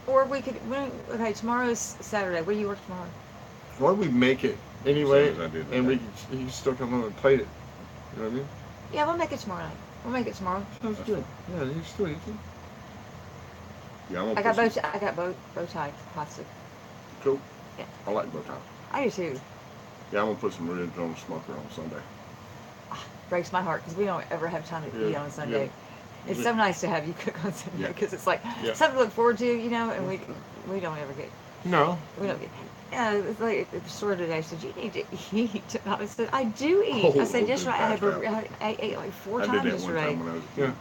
Or we could. Okay, tomorrow's Saturday. Where do you work tomorrow? Why don't we make it anyway, Same as I did and we today. can, you can still come home and plate it. You know what I mean? Yeah, we'll make it tomorrow night. We'll make it tomorrow. Sounds That's good. Yeah, you can still eat it. Yeah, I'm gonna I got put some- I got bow tie pasta. Cool. Yeah. I like bow tie. I do too. Yeah, I'm gonna put some ribs on the smoker on Sunday. Breaks my heart because we don't ever have time to eat Yeah, on Sunday. yeah. It's so nice to have you cook on Sunday Yeah. because it's like Yeah. something to look forward to, you know. And we don't ever get. No. We don't get. Yeah, it's like the store today said you need to eat. And I said I do eat. Oh, I said okay, yesterday I fast I ate like 4 I times did that one yesterday. time when I was a kid. Yeah.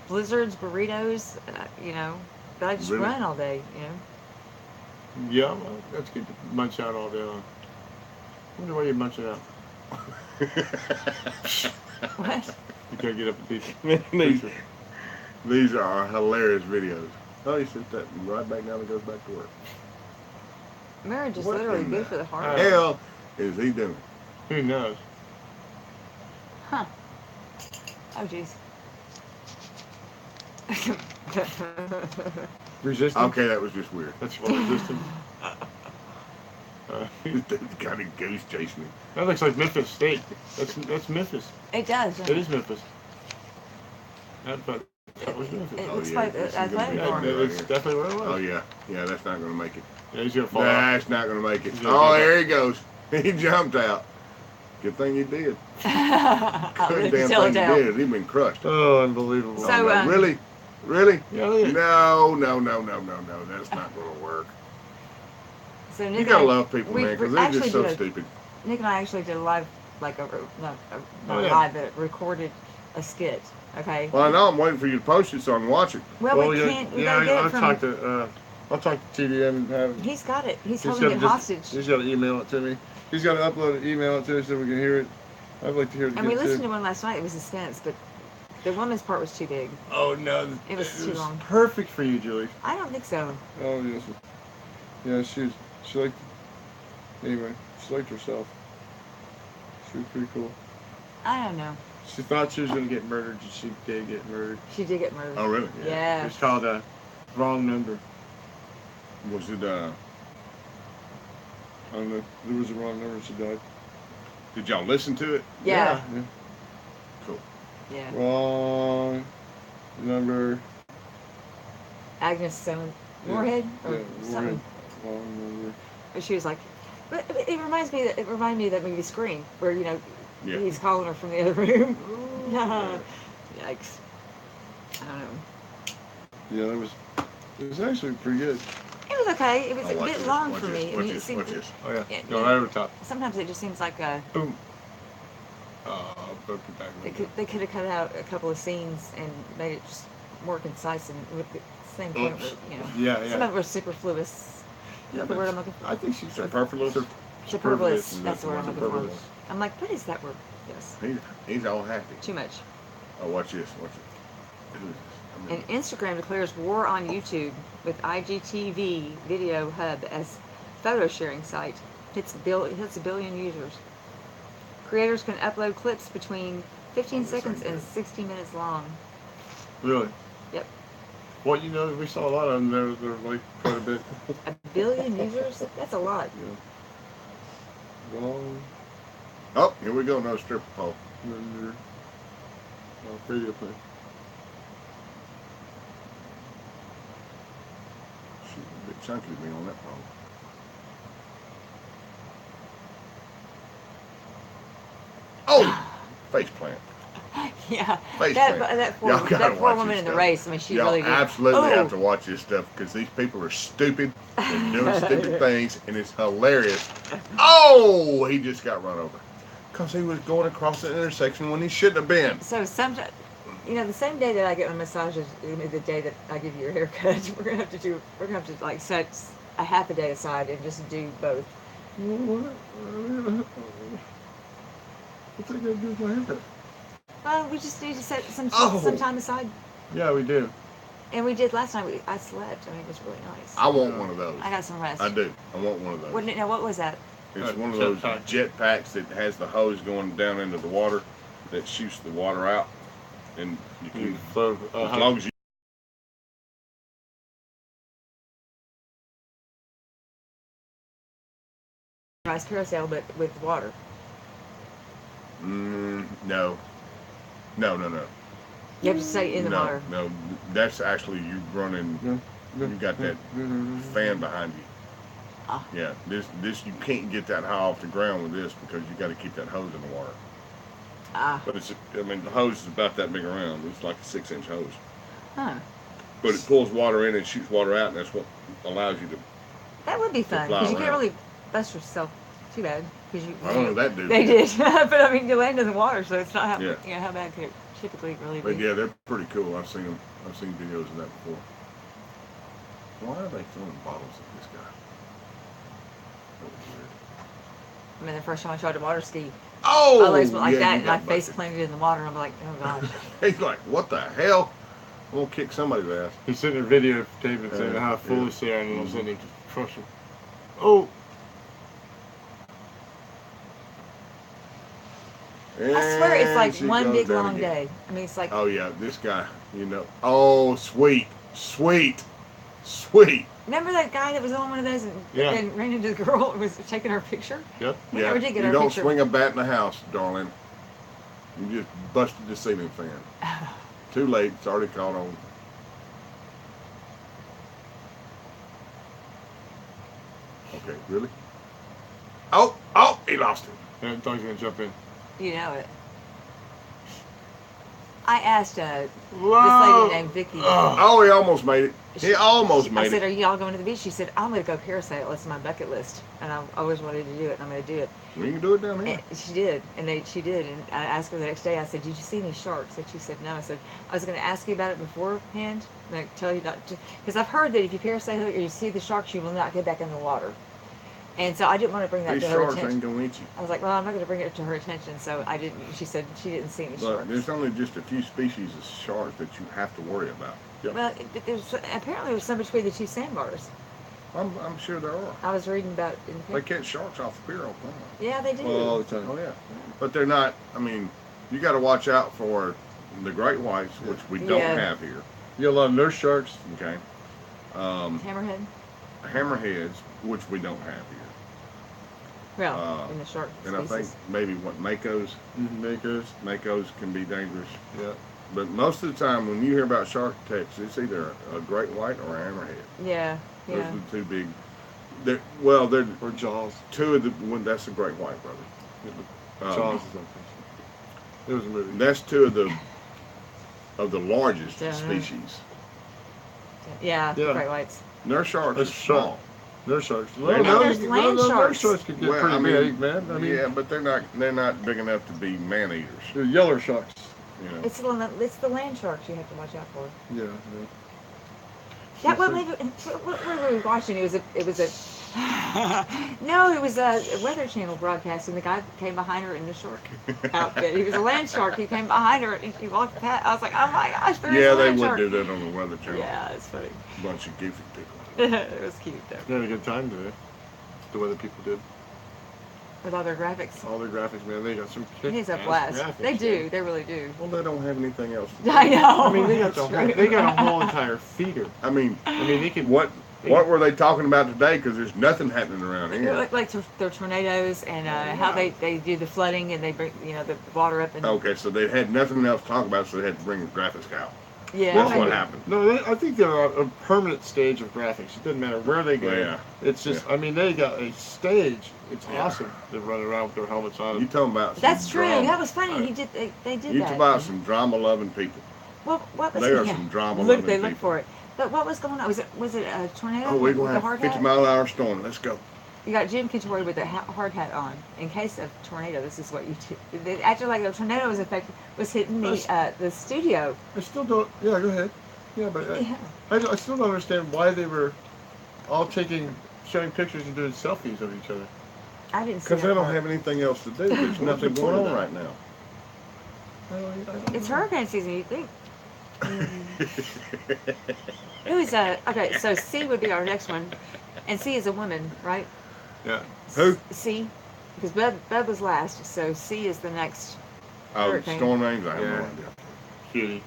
Blizzards, burritos, you know. But I just Really? run all day, you know. Yeah, well, that's good to munch out all day long. I wonder why you munch it out. What? You can't get up and teach. Man, these are hilarious videos. Oh, he sent that right back down and goes back to work. Marriage is What literally in good the for the heart. Hell is he doing? Who knows? Huh. Oh, jeez. Resistance? Okay, that was just weird. That's what resistance. This dude's got a goose chasing me. That looks like Memphis State. That's Memphis. It does. It is Memphis. That was Memphis. It Oh, looks yeah, like this is the gonna be athletic Yeah, fun. form. it's definitely what it was. Oh yeah, yeah, that's not gonna make it. Yeah, he's gonna fall out. That's not gonna make it. He's gonna Oh, jump there he goes. He jumped out. Good thing you did. I'll Good let you damn tell it thing you down. did. He'd been crushed. Oh, unbelievable. So, no. Really? Really? yeah, look at No. That's not gonna work. So Nick You and gotta I- love people, we man, because re- they're actually just so did a- stupid. Nick and I actually did a live, like not Oh, yeah. live, but recorded a skit. Okay. Well, I know. I'm waiting for you to post it so I can watch it. Well, Well, we yeah, can't. We yeah, gotta get I'll it from. talk to TDM and have him. He's got it. He's He's holding gotta it just- hostage. He's got to email it to me. He's got to upload it, email it to us so we can hear it. I'd like to hear it And again we listened too. to one last night. It was suspense, but the woman's part was too big. Oh no, It was too long. Perfect for you, Julie. I don't think so. Oh yes, yeah. She liked. Anyway, she liked herself. She was pretty cool. I don't know. She thought she was gonna get murdered, and she did get murdered. She did get murdered. Oh, really? Yeah. It's called a wrong number. Was it? I don't know. There was a wrong number. She died. Did y'all listen to it? Yeah. Cool. Yeah. Wrong number. Agnes Moorhead or something. Moorhead. But she was like, but it reminds me that it reminded me of that movie Scream, where Yeah. he's calling her from the other room. Yeah. Yikes! I don't know. Yeah, it was actually pretty good. It was okay. It was Oh, a watch bit this, long watch for this, me. watch I mean, this, watch this. Oh yeah, Yeah, going yeah. right over the top. Sometimes it just seems like Boom. Broke it back. they could have cut out a couple of scenes and made it just more concise and with the same point. Oops. Where, Yeah, some yeah. of it was superfluous. Yeah, Is the word I'm looking for? I think she's Superfluous? Superfluous. That's the word I'm looking for. Superfluous. I'm like, what is that word? Yes. He's all happy. Too much. Oh, watch this. Watch it. Who is this? I And mean, Instagram declares war on YouTube with IGTV Video Hub as photo sharing site. Hits a billion users. Creators can upload clips between 15 Oh, this seconds ain't and good. 60 minutes long. Really? Yep. Well, we saw a lot of them. They're like quite a bit. A billion users? That's a lot. Yeah. Long oh, here we go. Another stripper pole. render. Video play. She's a bit chunky to me on that pole. Oh! Face plant. Yeah. Face That plant. that poor, Y'all gotta that poor watch woman this in the stuff. race, I mean, she Y'all really did. absolutely Oh! have to watch this stuff because these people are stupid. They're doing stupid things, and it's hilarious. Oh! He just got run over. Because he was going across the intersection when he shouldn't have been. So sometimes, the same day that I get my massage is the day that I give you your haircut. We're gonna have to like set a half a day aside and just do both. What's that gonna do with my haircut? Well, we just need to set some Oh. time aside, Yeah, we do. and we did last night. I slept. I mean, it was really nice. I want one of those. I got some rest. I do. I want one of those. What was that? It's one of those Jetpack. jet packs that has the hose going down into the water that shoots the water out. And you can, So, as long as you Rice carousel, but with water. no. No. You have to stay in the no, water. No, that's actually you running. You got that fan behind you. Ah. Yeah, this you can't get that high off the ground with this because you got to keep that hose in the water. Ah. But the hose is about that big around. It's like a 6-inch hose. Huh. But it pulls water in and shoots water out, and that's what allows you to. That would be fun fly because you can't around. really bust yourself too bad because you. I don't know that dude. They did, but I mean, you land in the water, so it's not how Yeah. how bad could it typically really be. But yeah, they're pretty cool. I've seen them. I've seen videos of that before. Why are they throwing bottles at this guy? That was weird. I mean, the first time I tried to water ski, Oh! I always went like yeah, that, you and I got face busted. planted in the water, and I'm like, oh gosh. He's like, what the hell? I'm gonna kick somebody's ass. He sent a video of David saying how Yeah. foolish they are, and all of a sudden he just crushed him. Oh! I swear it's like And she one goes big down long again. day. I mean, it's like Oh yeah, this guy, Oh, sweet. remember that guy that was on one of those and, Yeah. and ran into the girl and was taking her picture? Yep. We Yeah, never did get you our don't picture. swing a bat in the house, darling. You just busted the ceiling fan. Too late. It's already caught on. Okay, really? Oh, he lost him. And I thought he was gonna jump in. You know it. I asked this Whoa! lady named Vicky. Oh, he almost made it. He almost I made said, it. "Are you all going to the beach?" She said, "I'm going to go parasail. It's my bucket list, and I've always wanted to do it. And I'm going to do it." We can do it down here. And she did, she did. And I asked her the next day. I said, "Did you see any sharks?" And she said, "No." I said, "I was going to ask you about it beforehand, like tell you not to, because I've heard that if you parasail or you see the sharks, you will not get back in the water." And so I didn't want to bring that These to her sharks attention. ain't gonna eat you. I was like, "Well, I'm not going to bring it to her attention." So I didn't. She said she didn't see any But sharks. there's only just a few species of sharks that you have to worry about. Well, there's apparently there's some between the two sandbars. I'm sure there are. I was reading about. They catch sharks off the pier all the time. Yeah, they do. Well, all the time. Oh yeah, but they're not. I mean, you got to watch out for the great whites, which we don't Yeah. have here. You got a lot of nurse sharks. Okay, Hammerhead. hammerheads, which we don't have here, Well, in the shark and I species. think maybe what makos Makers. can be dangerous. Yeah. But most of the time, when you hear about shark attacks, it's either a great white or a hammerhead. Yeah. Those Yeah. are the two big. They're Or Jaws. two of the one. That's a great white, brother. Jaws is okay. It was a movie. That's two of the largest Yeah. species. Yeah. Yeah. Great whites. Nurse sharks are That's shark. small. Nurse sharks. They're No, There's land nurse sharks. sharks could get Well, pretty I mean, big, man. I mean, yeah, but they're not big enough to be man eaters. they're yeller sharks. You know. It's the land sharks you have to watch out for. Yeah. Yeah, what were we watching? It was a no, it was a Weather Channel broadcast, and the guy came behind her in the shark outfit. He was a land shark. He came behind her, and she walked past. I was like, oh my gosh, there is Yeah, a they land would shark. do that on the Weather Channel. Yeah, it's funny. Bunch of goofy people. It was cute though, They had a good time today. The weather people did. with all their graphics. All their graphics, man. They got some It is a kick-ass blast. graphics, They do. man. They really do. Well, they don't have anything else to do. I know. I mean, they got That's the whole, true. they got a whole entire theater. I mean, They can. what were they talking about today? Because there's nothing happening around here. Like their tornadoes and how they do the flooding and they bring the water up and Okay, so they had nothing else to talk about, so they had to bring the graphics out. yeah. That's I what do. happened. No, I think they're a permanent stage of graphics. It doesn't matter where they go. Yeah. It's just, I mean, they got a stage. It's awesome. They're running around with their helmets on. You talking about some That's true. drama. That was funny. He did. They did You that. talking about some drama-loving people. Well, what was They are yeah. some drama Look, loving they look people. for it. But what was going on? Was it a tornado? Oh, we're with going the to have hard a 50 hat? mile an hour storm. Let's go. You got Jim Cantori with a hard hat on. In case of tornado, this is what you do. They acted like the tornado was hitting the studio. I still don't. Yeah, go ahead. Yeah, but Yeah. I still don't understand why they were all showing pictures and doing selfies of each other. I didn't see Because that they don't part. have anything else to do. There's What's nothing the going point on of right now. I don't It's know. hurricane season. You think? Who's okay? So C would be our next one, and C is a woman, right? Yeah. Who? C, because Bud was last, so C is the next. Oh, Hurricane. storm names? I have Yeah. no idea. Cutie.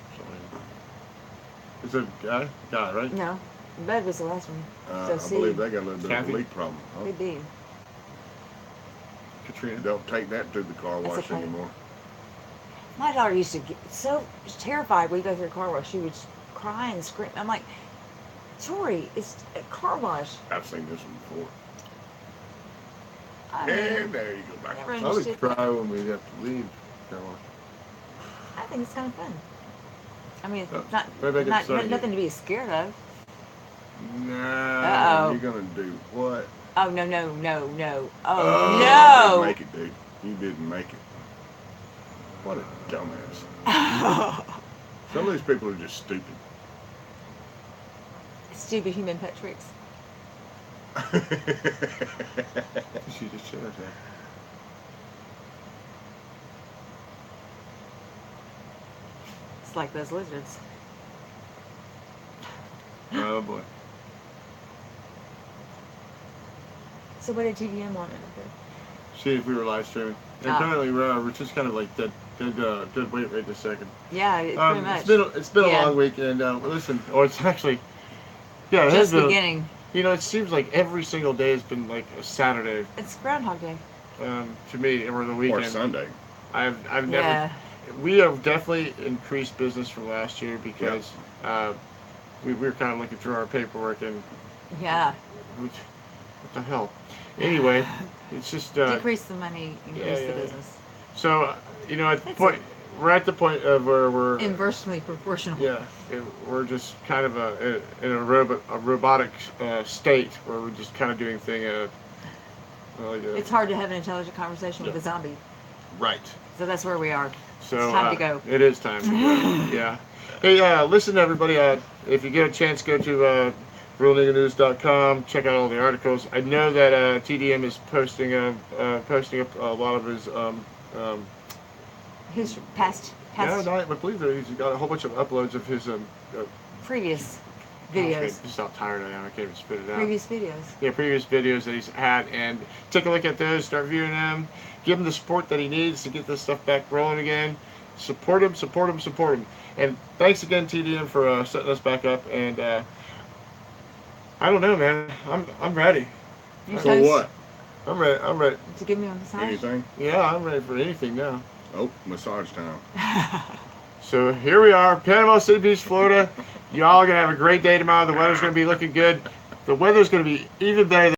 Is it a guy? Guy, right? No, Bud was the last one. So I C. believe they got a little bit Kathy? of a leak problem. Huh? Could be. Katrina. Don't take that to the car That's wash okay. anymore. My daughter used to get so terrified when we go through a car wash. She would cry and scream. I'm like, Tori, it's a car wash. I've seen this one before. I mean, And there you go back. never I would understood that. cry when we have to leave. Come on. I think it's kind of fun. I mean, Oh, it's not, maybe I can start you. nothing to be scared of. Nah, Uh-oh. you're gonna do what? Oh, no. You Oh, didn't make it, dude. You didn't make it. What a dumbass. no. Some of these people are just stupid. Stupid human pet tricks. She just said that. It's like those lizards. Oh boy. So what did TVM want to do? See if we were live streaming. And Ah. apparently we're just kind of like dead weight right this second. Yeah, pretty much. It's been a Yeah. long week, and listen, or it's actually, yeah, it has Just been. beginning. You know, it seems like every single day has been like a Saturday It's Groundhog Day. to me, or the Or weekend. Sunday. I've never. Yeah. We have definitely increased business from last year because we were kind of looking through our paperwork and Yeah. what the hell. Anyway, it's just Decrease the money, increase the yeah. business. so you know at the That's point we're at the point of where we're Inversely proportional. we're just kind of in a robotic state where we're just kind of doing thing. It's hard to have an intelligent conversation with a zombie. Right. So that's where we are. So It's time to go. It is time to go. Yeah. Hey, listen, everybody. If you get a chance, go to realnigganews.com. Check out all the articles. I know that TDM is posting up a lot of his. His past Yeah, no, I believe that he's got a whole bunch of uploads of his. previous Okay, videos. just how tired I am. I can't even spit it out. Previous videos. Yeah, previous videos that he's had, and take a look at those. Start viewing them. Give him the support that he needs to get this stuff back rolling again. Support him, support him, support him. And thanks again, TDM, for setting us back up. And I don't know, man. I'm ready. You For guys- what? I'm ready. I'm ready. To give me a massage? Anything? Yeah, I'm ready for anything now. Oh, massage time. So here we are, Panama City Beach, Florida. Y'all are going to have a great day tomorrow. The weather's going to be looking good. The weather's going to be even better than